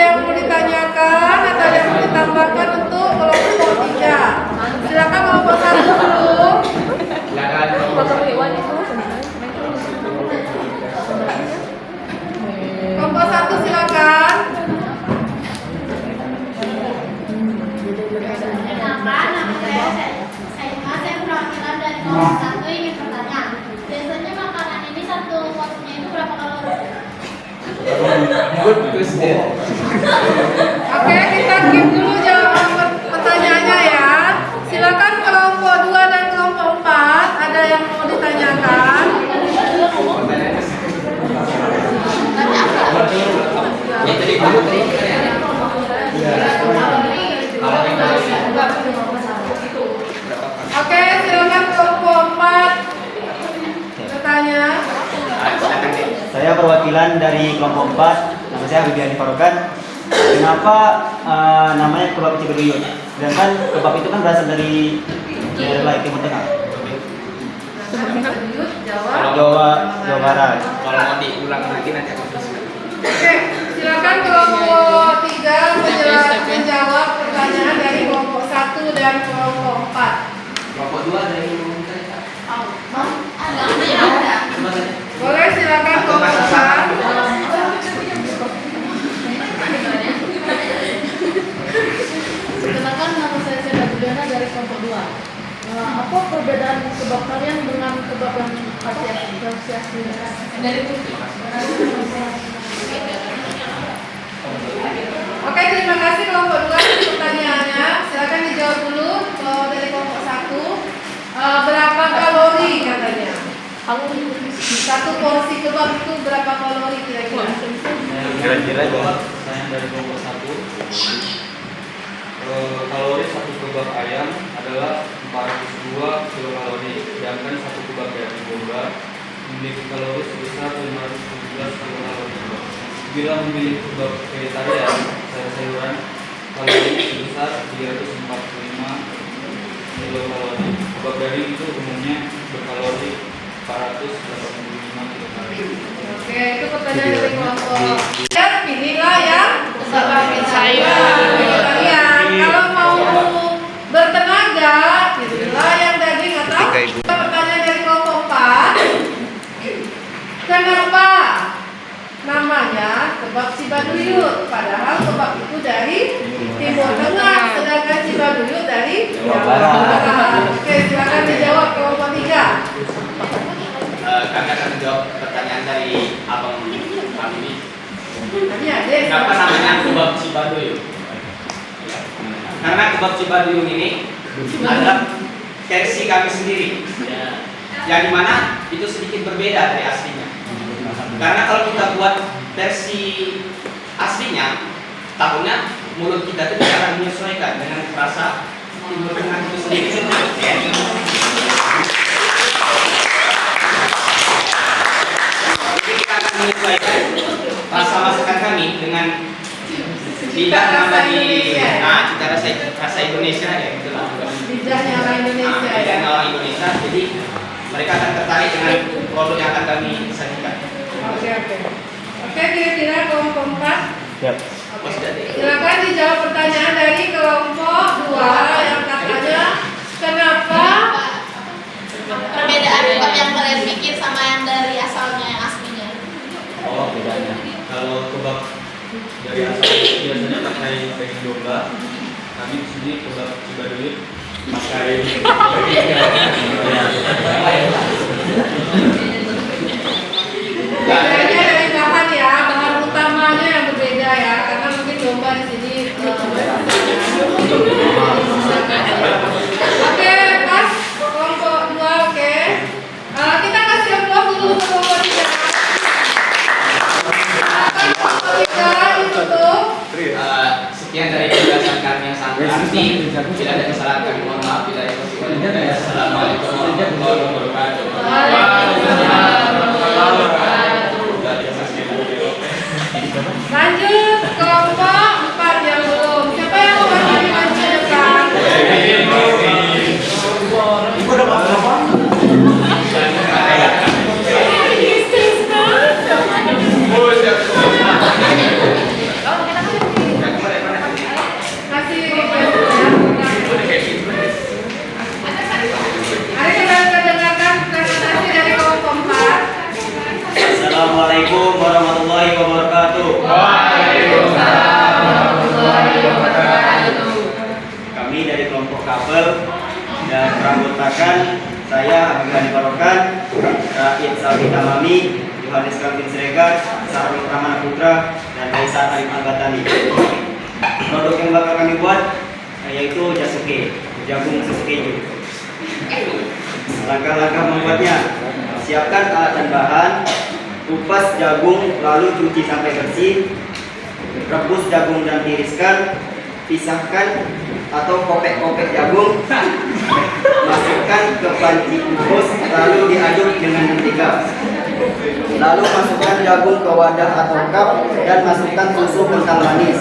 Oke, silakan kelompok 4 bertanya. Saya perwakilan dari kelompok 4, nama saya Habibie Andi Farokan. Kenapa namanya kebab Cibaduyut? Sedangkan kebab itu kan berasal dari daerah lain Timur Tengah, Jawa Barat. Kalau mau diulang lagi nanti aku teruskan. Oke, silakan kelompok 3 menjawab pertanyaan dari kelompok 1 dan kelompok 4. Kelompok 2 dari Boleh, silakan kelompok 4. Perkenalkan, nama saya Seda Juliana dari kelompok 2. Apa perbedaan kebab kalian dengan kebab yang asli? Dari Turki. Oke, terima kasih kelompok 2 atas pertanyaannya. Silakan dijawab dulu kalau dari kelompok 1. Berapa kalori katanya? Satu porsi kebab itu berapa kalori kira-kira? Kira-kira Jawab saya dari kelompok 1. Kalori satu kebab ayam adalah 402 kilokalori, sedangkan satu kebab daging domba memiliki kalori sebesar 517 kilokalori. Bila memilih kebab vegetarian sayur-sayuran, kalori sebesar 345 kilokalori. Kebab daging itu umumnya berkalori 485 kilokalori. Oke, itu pertanyaan dari kelompok. Ya, pilihlah yang sayur. vegetarian. Kalau mau bertenaga, pilihlah yang daging atau pertanyaan dari kelompok 4. Kenapa namanya kebab Cibaduyut? Padahal kebab itu dari Timur Tengah, sedangkan Cibaduyut dari Jawa Barat. Oke, silakan dijawab kelompok 3. Kami akan menjawab pertanyaan dari abang kami ini. Kenapa Kenapa namanya kebab Cibaduyut? Karena kebab Cibaduyut ini adalah versi kami sendiri, yang dimana itu sedikit berbeda dari aslinya. Karena kalau kita buat versi aslinya, takutnya mulut kita itu tidak akan menyesuaikan dengan rasa Timur Tengah itu sendiri. Kita akan menyesuaikan rasa masakan kami dengan lidah yang tadi, cita rasa Indonesia ya gitu lah. Lidahnya orang Indonesia ya. Lidahnya orang Indonesia, jadi mereka akan tertarik dengan produk yang akan kami sajikan. Oke, kira-kira kelompok 4. Siap. Silakan dijawab pertanyaan dari kelompok 2 yang katanya kenapa Perbedaan kebab yang kalian bikin sama yang dari asalnya yang aslinya. Oh, bedanya. Kalau kebab dari asal biasanya pakai daging domba. Kami di sini kebab Cibaduyut pakai bedanya dari bahan ya, bahan utamanya yang berbeda ya, karena mungkin domba di sini. Oke, pas kelompok 2 oke. Kita kasih aplaus dulu untuk kelompok 3. Kelompok 3 ditutup. Sekian dari penjelasan kami yang sangat arti. Tidak ada kesalahan kami mohon maaf. Bila itu Assalamualaikum warahmatullahi wabarakatuh. Lanjut kelompok 4 yang belum. Siapa yang mau bagi maju ke depan? Kasih Mari kita dengarkan presentasi dari kelompok 4. Assalamualaikum warahmatullahi wabarakatuh. Kami dari kelompok Kabel dan beranggotakan saya Habibie Andi Farokan, Raid Salvi Tamami, Yohanes Kalvin Siregar, Sarul Pramana Putra, dan Kaisar Arif Al-Batani. Produk yang bakal kami buat yaitu jasuke, jagung susu keju. Langkah-langkah membuatnya: siapkan alat dan bahan, kupas jagung lalu cuci sampai bersih, rebus jagung dan tiriskan, pisahkan atau kopek-kopek jagung, masukkan ke panci kubus, lalu diaduk dengan mentega. Lalu masukkan jagung ke wadah atau cup dan masukkan susu kental manis.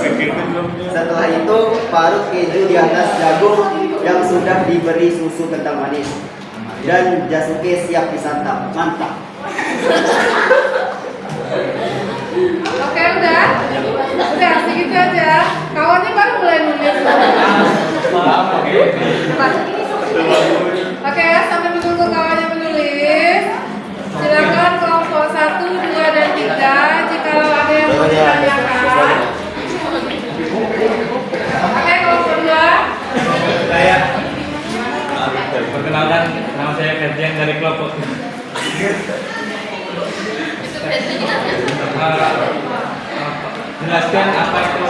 Setelah itu parut keju di atas jagung yang sudah diberi susu kental manis. Dan jasuke siap disantap. Mantap. Oke, udah segitu aja. Kawannya baru mulai nulis. Oke ya, sambil menunggu kawannya menulis, silakan kelompok 1, 2, dan 3 jikalau ada yang mau ditanyakan. Oke, kelompok 2. Saya perkenalkan, nama saya Ferdian dari kelompok. Jelaskan apa itu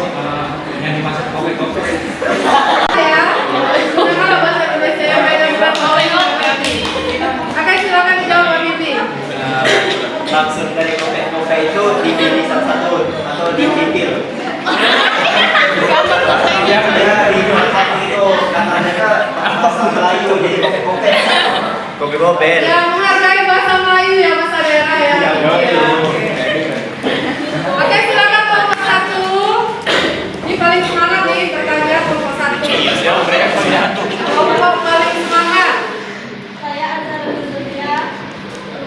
yang dimaksud kopek-kopek. Ya, kalau bahasa Indonesia yang beda bukan Oke, silakan dijawab Mbak Bibi. Maksud dari kopek-kopek itu dipilih satu-satu atau dicicil. Ya, di satu itu karena mereka bahasa Melayu jadi kopek-kopek. Kopek-kopek. Ya, menghargai bahasa Melayu ya, bahasa daerah ya. Oke, silakan kelompok 1. Ini paling semangat nih bertanya kelompok 1. Kelompok paling semangat. Saya Azhar Dunia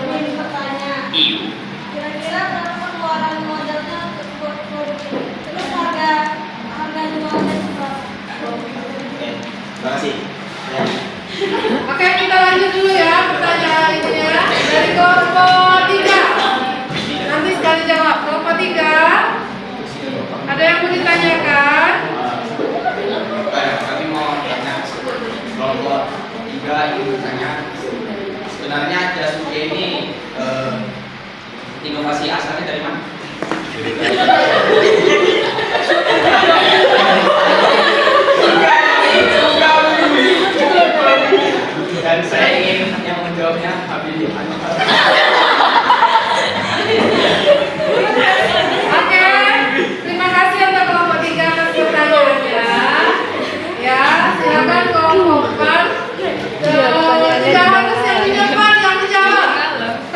ingin bertanya. Kira-kira berapa pengeluaran modalnya untuk produk ini? Terus harga jualnya berapa? Terima kasih. Ya. Oke, kita lanjut dulu ya pertanyaan ini ya. Dari kelompok 3. Nanti sekali jawab. Kelompok 3. Ada yang mau ditanyakan? Kami mau tanya kelompok 3 ingin bertanya. Sebenarnya Jasuke ini inovasi asalnya dari mana? Dan saya ingin yang menjawabnya Habibie. Oke, terima kasih untuk kelompok 3 atas pertanyaannya. Ya, silakan kelompok 4. Tidak harus yang di depan yang menjawab.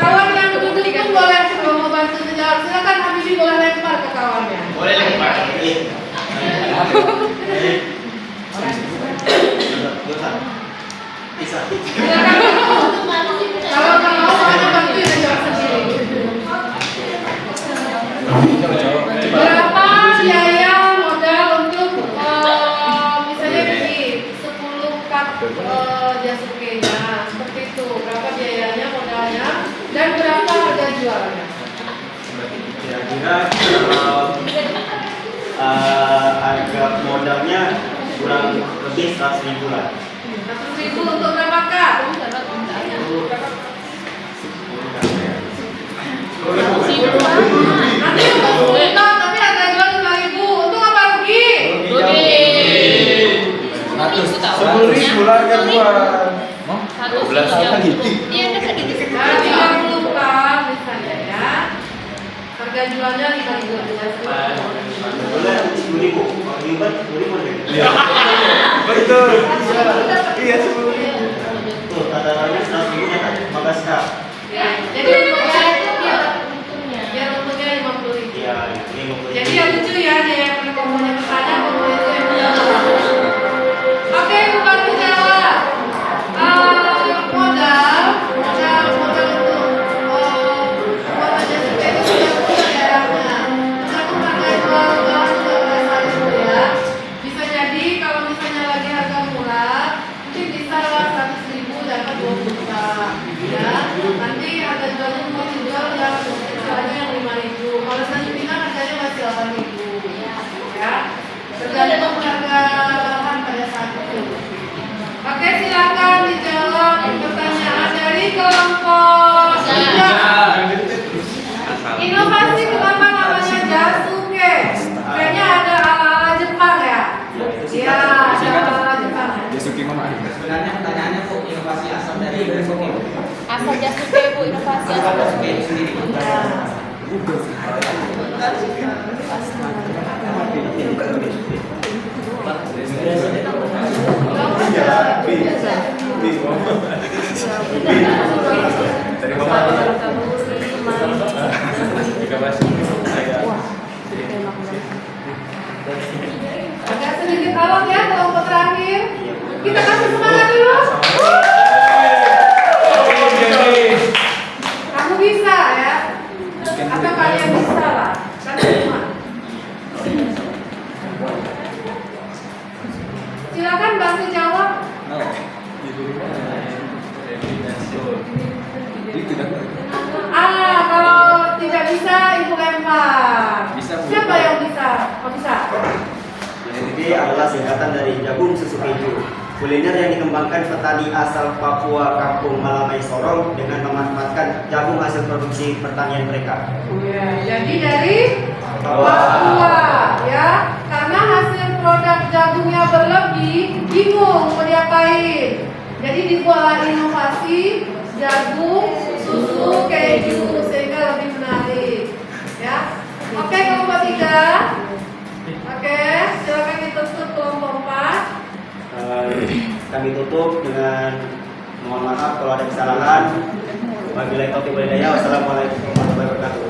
Kawan yang duduk pun boleh membantu menjawab. Silakan Habibie boleh lempar ke kawannya. Boleh lempar. Silakan. Kalau nggak mau bantu menjawab sendiri. Berapa biaya modal untuk misalnya beli 10 cup Jasuke-nya seperti itu? Berapa biayanya modalnya dan berapa harga jualnya? Kira-kira harga modalnya kurang lebih 100.000 lah. 100.000 untuk berapa cup? Nanti untuk untung tapi harga jual 5.000. Untung apa rugi? $10.000 harga jual. 30 cup misalnya ya. Harga jualnya 5.000. Boleh 10.000. Kalau ribet 10.000 deh. Betul. Iya 10.000. Tuh, tatarannya 100.000 ya kan? 15 kak. Ya, jadi untungnya biar untungnya 50.000. Iya, 50.000. Jadi yang lucu ya dia yang berkomponen bertanya komponen itu yang menjawab. Oke, bukan menjawab. Modal untuk buat aja supaya itu sudah punya daerahnya. Misalkan harga jual bahan berasal ya. Bisa jadi kalau misalnya lagi harga murah, mungkin bisa 100.000 dapat 20 juta. Ya, nanti harga jualnya mau dijual yang jualnya yang 5.000. Kalau selanjutnya harganya masih 8.000. Ya, tergantung harga bahan pada saat itu. Oke, silakan dijawab pertanyaan dari kelompok 3. Inovasi kenapa namanya Jasuke? Kayaknya ada ala-ala Jepang ya? Iya, ada ala-ala Jepang. Sebenarnya pertanyaannya kok inovasi asal dari Jasuke? Asal Jasuke Bu, inovasi asal Jasuke itu sendiri. Agak sedikit alot ya kelompok terakhir. Kita kasih semangat dulu. Kamu bisa ya. Atau kalian bisa lah. Kan semua. Silakan bantu jawab. Kalau tidak bisa ibu lempar. Siapa yang bisa? Oh, bisa. JSUD adalah singkatan dari jagung susu keju. Kuliner yang dikembangkan petani asal Papua Kampung Malamai Sorong dengan memanfaatkan jagung hasil produksi pertanian mereka. Jadi dari Papua ya, karena hasil produk jagungnya berlebih, bingung mau diapain. Jadi dibuatlah inovasi jagung susu keju sehingga lebih menarik. Ya, oke kelompok 3. Oke, silakan ditutup kelompok 4. Kami tutup dengan mohon maaf kalau ada kesalahan. Wabillahi taufiq wal hidayah. Wassalamualaikum warahmatullahi wabarakatuh.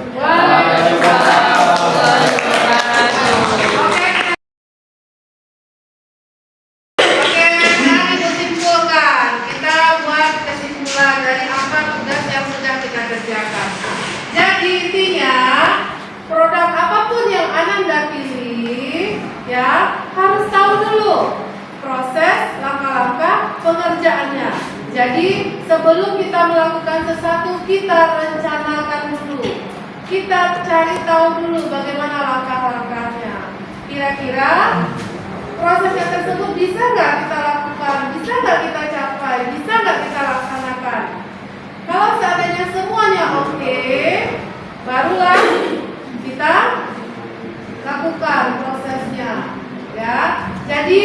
Oke, mari disimpulkan. Kita buat kesimpulan dari apa tugas yang sudah kita kerjakan. Jadi intinya produk apapun yang Ananda pilih, ya harus tahu dulu proses langkah-langkah pengerjaannya. Jadi sebelum kita melakukan sesuatu, kita rencanakan dulu. Kita cari tahu dulu bagaimana langkah-langkahnya. Kira-kira prosesnya tersebut bisa nggak kita lakukan, bisa nggak kita capai, bisa nggak kita laksanakan. Kalau seandainya semuanya oke, barulah kita lakukan prosesnya. Ya, jadi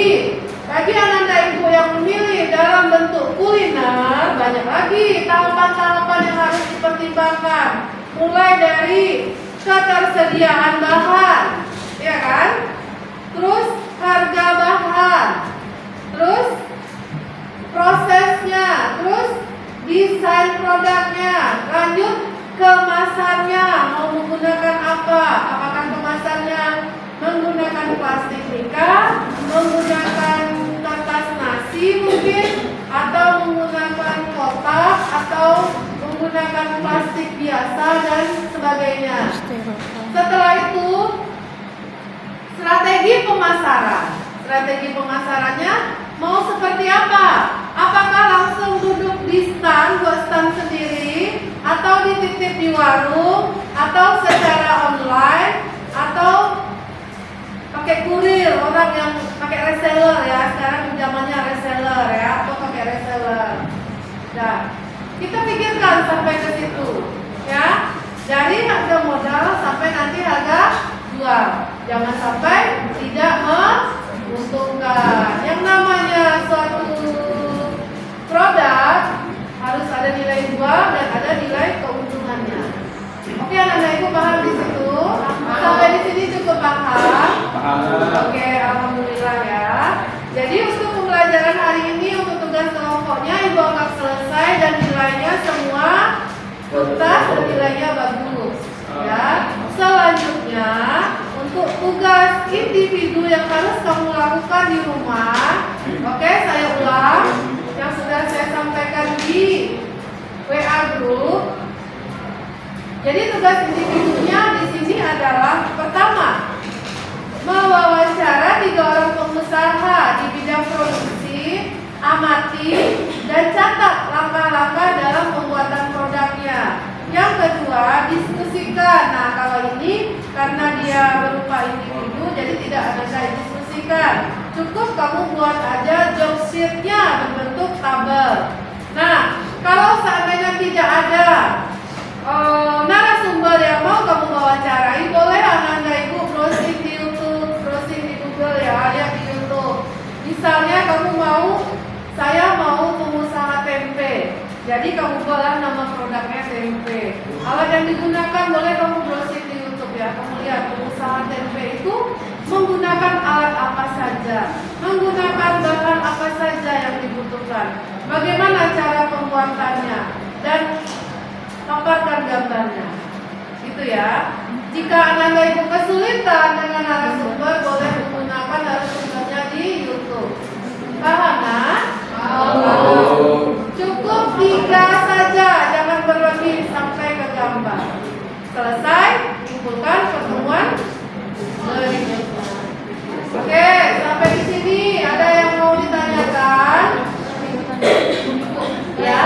bagi Ananda ibu yang memilih dalam bentuk kuliner, banyak lagi tahapan-tahapan yang harus dipertimbangkan. Mulai dari ketersediaan bahan, ya kan? Terus harga bahan, terus prosesnya, terus desain produknya, lanjut kemasannya, mau menggunakan apa? Apakah kemasannya menggunakan plastik mika, menggunakan kertas nasi mungkin, atau menggunakan kotak, atau menggunakan plastik biasa dan sebagainya. Setelah itu strategi pemasaran. Strategi pemasarannya mau seperti apa? Apakah langsung duduk di stand, buat stand sendiri, atau dititip di warung, atau secara online, atau pakai kurir, orang yang pakai reseller ya, sekarang zamannya reseller ya, atau pakai reseller. Nah, kita pikirkan sampai ke situ ya, dari harga modal sampai nanti harga jual. Jangan sampai tidak menguntungkan. Yang namanya suatu produk harus ada nilai jual dan ada nilai keuntungannya. Oke, anak-anak ibu paham di situ? Sampai di sini cukup paham? Oke, alhamdulillah ya. Jadi untuk pembelajaran hari ini untuk tugas kelompoknya ibu anggap selesai dan nilainya semua tuntas dan nilainya bagus. Ya. Selanjutnya untuk tugas individu yang harus kamu lakukan di rumah, oke, saya ulang yang sudah saya sampaikan di WA group. Jadi tugas individunya di sini adalah pertama, mewawancara 3 orang pengusaha di bidang produksi, amati dan catat langkah-langkah dalam pembuatan produknya. Yang kedua, diskusikan. Nah, kalau ini karena dia berupa individu, jadi tidak ada saya diskusikan. Cukup kamu buat aja job sheet-nya berbentuk tabel. Nah, kalau seandainya tidak ada narasumber yang mau kamu wawancarai, boleh anak-anak ibu browsing di YouTube, browsing di Google ya, lihat di YouTube. Misalnya kamu saya mau pengusaha tempe. Jadi kamu buatlah nama produknya tempe. Alat yang digunakan boleh kamu browsing bagian pengusaha tempe itu menggunakan alat apa saja, menggunakan bahan apa saja yang dibutuhkan, bagaimana cara pembuatannya, dan paparkan gambarnya. Itu ya. Jika anak ibu kesulitan dengan narasumber, boleh menggunakan narasumbernya di YouTube. Paham, Nak? Cukup 3 saja, jangan berlebih sampai ke gambar. Selesai, kumpulkan pertemuan berikutnya. Oke, sampai di sini ada yang mau ditanyakan? Ya.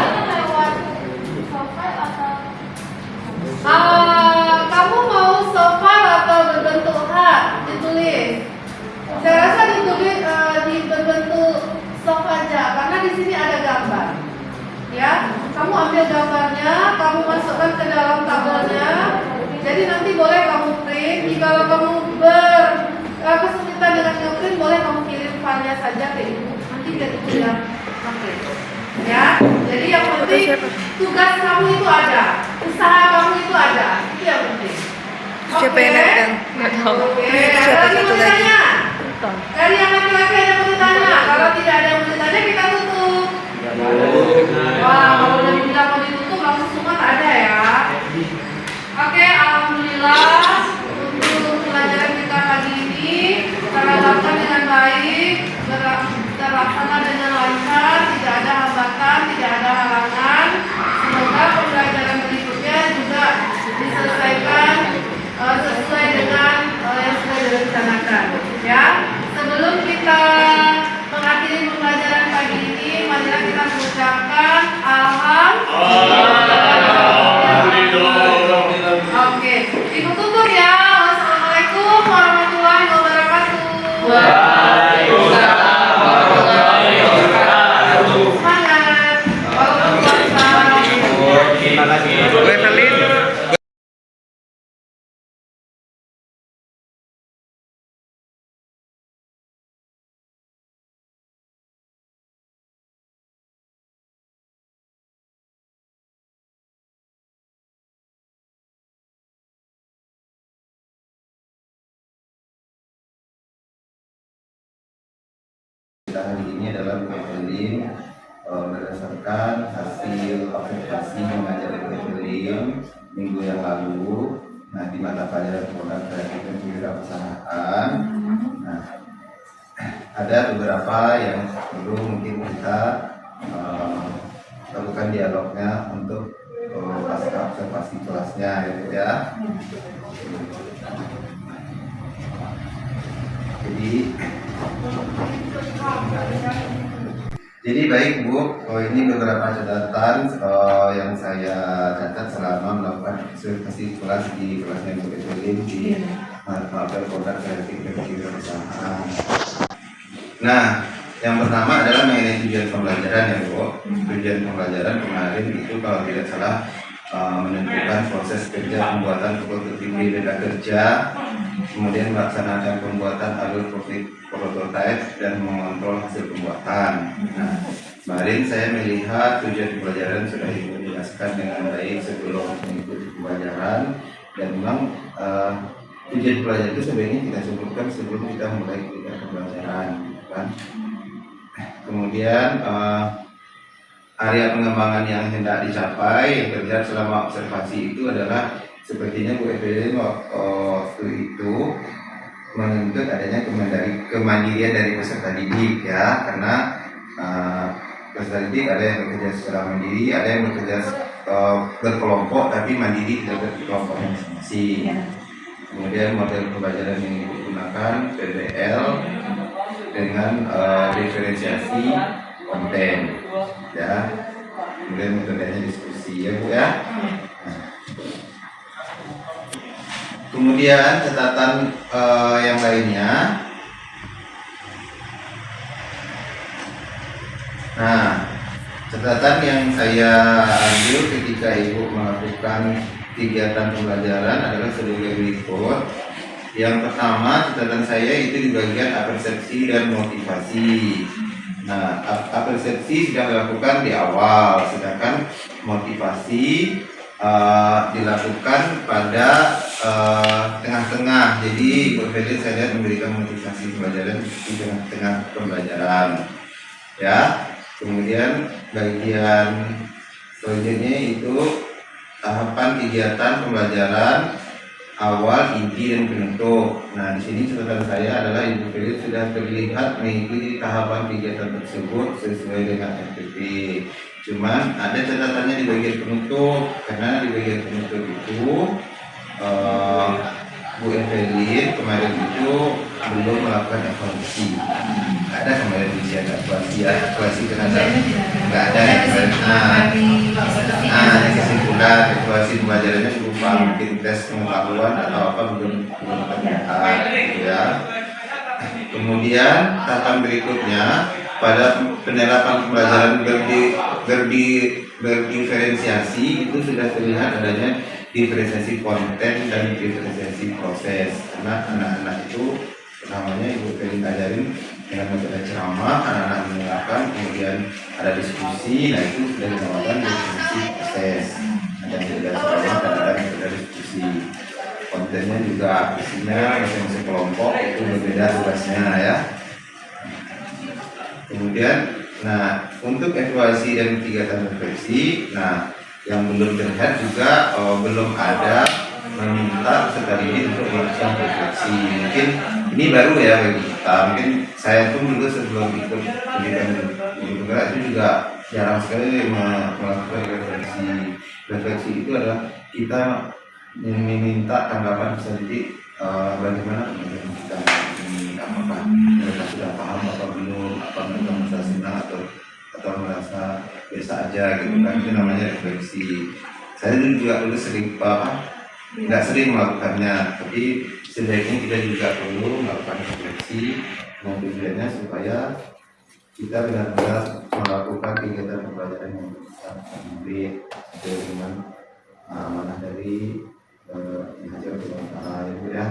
Kamu mau sofa atau berbentuk heart? Ditulis. Saya rasa ditulis di berbentuk sofa aja, karena di sini ada gambar. Ya, kamu ambil gambarnya, kamu masukkan ke dalam tabelnya. Jadi nanti boleh kamu print. Jika kamu kesulitan dengan nge-print, boleh kamu kirim filenya saja ke ibu. Nanti biar ibu yang pakai. Ya, jadi yang penting tugas kamu itu ada, usaha kamu itu ada, itu yang penting. Siapa yang datang? Nggak tahu. Oke, Siapa ada satu yang lagi? bertanya? Dari yang laki-laki ada yang bertanya. Kalau tidak ada yang bertanya, kita tutup. Wah, kalau udah dibilang mau ditutup, langsung semua tak ada ya. Oke, alhamdulillah untuk pelajaran kita pagi ini terlaksana dengan baik, terlaksana dengan lancar, tidak ada hambatan, tidak ada halangan. Semoga pembelajaran berikutnya juga diselesaikan sesuai dengan yang sudah direncanakan. Ya, sebelum kita mengakhiri pembelajaran pagi ini, marilah kita mengucapkan Oke, ibu tutup ya. Wassalamualaikum warahmatullahi wabarakatuh. Waalaikumsalam warahmatullahi wabarakatuh. Semangat. Waalaikumsalam. Terima kasih. Hari ini adalah Bu Evelyn berdasarkan hasil observasi mengajar Bu Evelyn minggu yang lalu. Nah, di mata pelajaran produk kreatif dan kewirausahaan. Nah, ada beberapa yang perlu mungkin kita lakukan dialognya untuk pasca observasi kelasnya, gitu ya. Jadi baik Bu, ini beberapa catatan yang saya catat selama melakukan observasi kelas di kelasnya Bu Evelyn di mata produk kreatif dan kewirausahaan. Nah, yang pertama adalah mengenai tujuan pembelajaran ya Bu. Tujuan pembelajaran kemarin itu kalau tidak salah menentukan proses kerja pembuatan prototipe beda kerja, kemudian melaksanakan pembuatan alur prototipe dan mengontrol hasil pembuatan. Nah, kemarin saya melihat tujuan pembelajaran sudah Ibu jelaskan dengan baik sebelum mengikuti pembelajaran, dan memang tujuan pembelajaran itu sebenarnya kita sebutkan sebelum kita mulai ikut pembelajaran, kan? Kemudian area pengembangan yang hendak dicapai yang terlihat selama observasi itu adalah sepertinya Bu Evelyn waktu itu menuntut adanya kemandirian dari peserta didik ya, karena peserta didik ada yang bekerja secara mandiri, ada yang bekerja berkelompok tapi mandiri tidak berkelompok masing-masing. Kemudian model pembelajaran yang digunakan PBL dengan diferensiasi konten ya, kemudian metodenya diskusi ya Bu ya. Kemudian catatan yang lainnya, nah catatan yang saya ambil ketika Ibu melakukan kegiatan pembelajaran adalah sebagai berikut. Yang pertama, catatan saya itu di bagian apersepsi dan motivasi. Nah, apersepsi sudah dilakukan di awal, sedangkan motivasi dilakukan pada tengah-tengah. Jadi Ibu Feli saya lihat memberikan motivasi pembelajaran di tengah-tengah pembelajaran. Ya. Kemudian bagian selanjutnya itu tahapan kegiatan pembelajaran awal, inti, dan penutup. Nah, di sini catatan saya adalah Ibu Feli sudah terlihat mengikuti tahapan kegiatan tersebut sesuai dengan FPP. Cuman ada catatannya di bagian penutup, karena di bagian penutup itu Bu Evelyn kemarin itu belum melakukan evaluasi. Ada kemarin di evaluasi terhadap nggak ada kesimpulan evaluasi pembelajarannya berupa mungkin tes pengetahuan atau apa belum terlihat gitu ya. Kemudian tahapan berikutnya pada penerapan pembelajaran berdiferensiasi itu sudah terlihat adanya diferensiasi konten dan diferensiasi proses, karena anak-anak itu pertamanya Ibu Feli ajarin dengan metode ceramah, anak-anak mendengarkan, kemudian ada diskusi. Nah, itu sudah dinamakan diferensiasi proses. Ada metode ceramah dan ada metode diskusi. Kontennya juga isinya masing-masing kelompok itu berbeda tugasnya ya. Kemudian, nah untuk evaluasi dan kegiatan refleksi, nah yang belum terlihat juga belum ada meminta peserta didik untuk melakukan refleksi. Mungkin ini baru ya bagi kita. Mungkin saya pun dulu sebelum ikut pendidikan guru gerak itu juga jarang sekali melakukan refleksi. Refleksi itu adalah kita meminta tanggapan peserta didik bagaimana pembelajaran kita ini, apakah mereka sudah paham atau belum, apa mereka merasa senang atau merasa biasa aja gitu kan. Itu namanya refleksi. Saya dulu sering nggak sering melakukannya, tapi sebaiknya kita juga perlu melakukan refleksi. Nah, tujuannya supaya kita benar-benar melakukan kegiatan pembelajaran yang besar sesuai dengan amanah dari Hajar Ibu ya.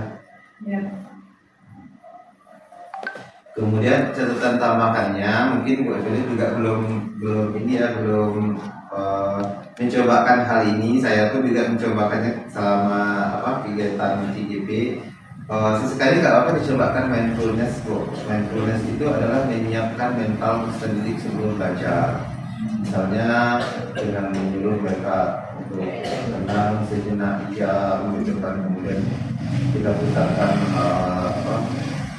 Kemudian catatan tambahannya mungkin Bu Evelyn juga belum mencobakan hal ini. Saya tuh juga mencobakannya selama kegiatan CGP. Sesekali nggak apa-apa dicobakan mindfulness. Mindfulness itu adalah menyiapkan mental peserta didik sebelum belajar. Misalnya dengan menyuruh mereka untuk tenang sejenak diam gitu kan, kemudian kita putarkan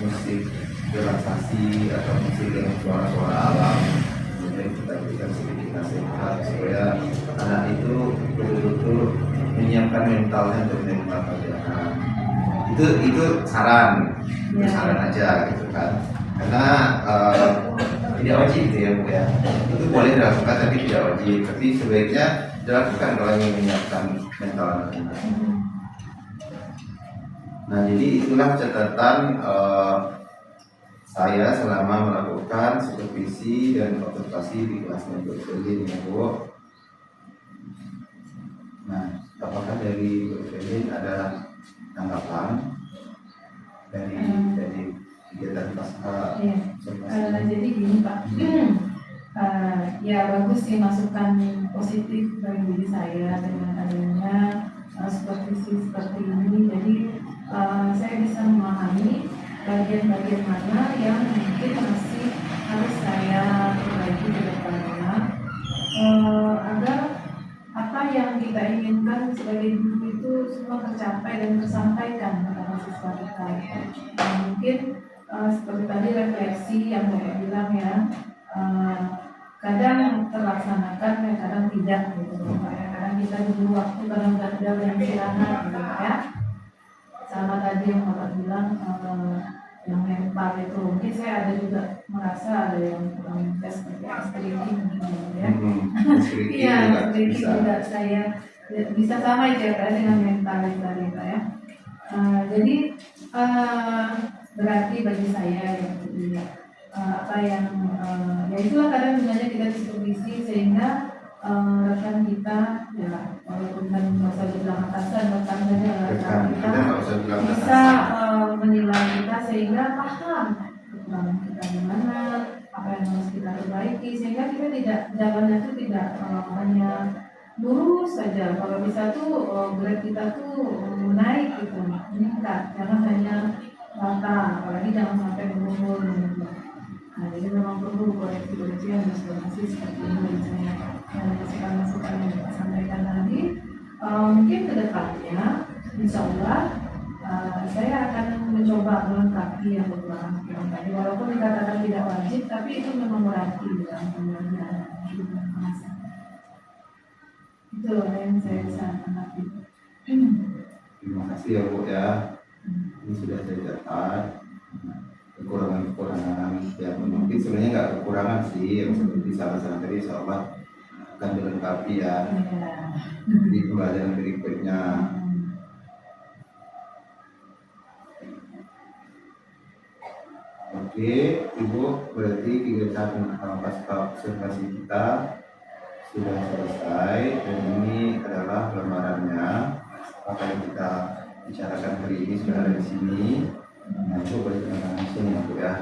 musik relaksasi atau musik dengan suara-suara alam, kemudian kita berikan sedikit nasihat supaya anak itu betul-betul menyiapkan mentalnya untuk menerima pelajaran. Itu saran aja gitu kan, karena tidak wajib gitu ya Bu ya. Itu boleh dilakukan tapi tidak wajib, tapi sebaiknya dilakukan kalau ingin menyiapkan mental anak. Nah, jadi itulah catatan saya selama melakukan supervisi dan observasi di kelas Bu Evelyn ya Bu. Nah, apakah dari Bu Evelyn ada tanggapan dari kegiatan pasca? Jadi gini Pak, ya bagus sih masukan positif dari diri saya dengan adanya supervisi seperti ini. Jadi saya bisa memahami bagian-bagian mana yang mungkin masih harus saya perbaiki ke depannya, agar apa yang kita inginkan sebagai guru itu semua tercapai dan tersampaikan kepada siswa kita. Mungkin seperti tadi refleksi yang Bapak bilang ya, kadang terlaksanakan, kadang tidak gitu Bapak ya. Kadang kita dulu waktu, kadang ada yang istirahat gitu ya. Sama tadi yang Bapak bilang yang mental itu, mungkin saya ada juga merasa ada yang kurang tes seperti streaking ya. Iya, streaking juga saya bisa sama aja Pak dengan mental tadi Pak ya. Jadi berarti bagi saya ya itulah kadang sebenarnya kita diskusi sehingga rekan kita ya, walaupun kan masa bilang atasan, rekan kita bisa menilai kita sehingga paham kekurangan kita di mana, apa yang harus kita perbaiki, sehingga kita tidak jalannya itu tidak hanya lurus saja. Kalau bisa tuh grade kita tuh naik gitu, meningkat, jangan hanya rata, apalagi jangan sampai menurun gitu. Nah, jadi memang perlu koreksi-koreksi yang diskriminasi seperti ini misalnya yang masukan-masukan yang kita sampaikan tadi. Mungkin ke depannya, insya Allah saya akan mencoba melengkapi yang kekurangan tadi. Walaupun dikatakan tidak wajib, tapi itu memang berarti dalam pembelajaran kehidupan bahasa. Itu yang saya bisa tanggapi. Terima kasih ya Bu ya. Ini sudah saya catat kekurangan-kekurangan yang mungkin sebenarnya nggak kekurangan sih, yang seperti salah-salah tadi insya Allah akan dilengkapi ya di pembelajaran berikutnya. Oke, Ibu, berarti kegiatan pasca observasi kita sudah selesai dan ini adalah lembarannya. Apa yang kita bicarakan hari ini sudah ada di sini. Nah, itu boleh teman-teman langsung ya Bu ya.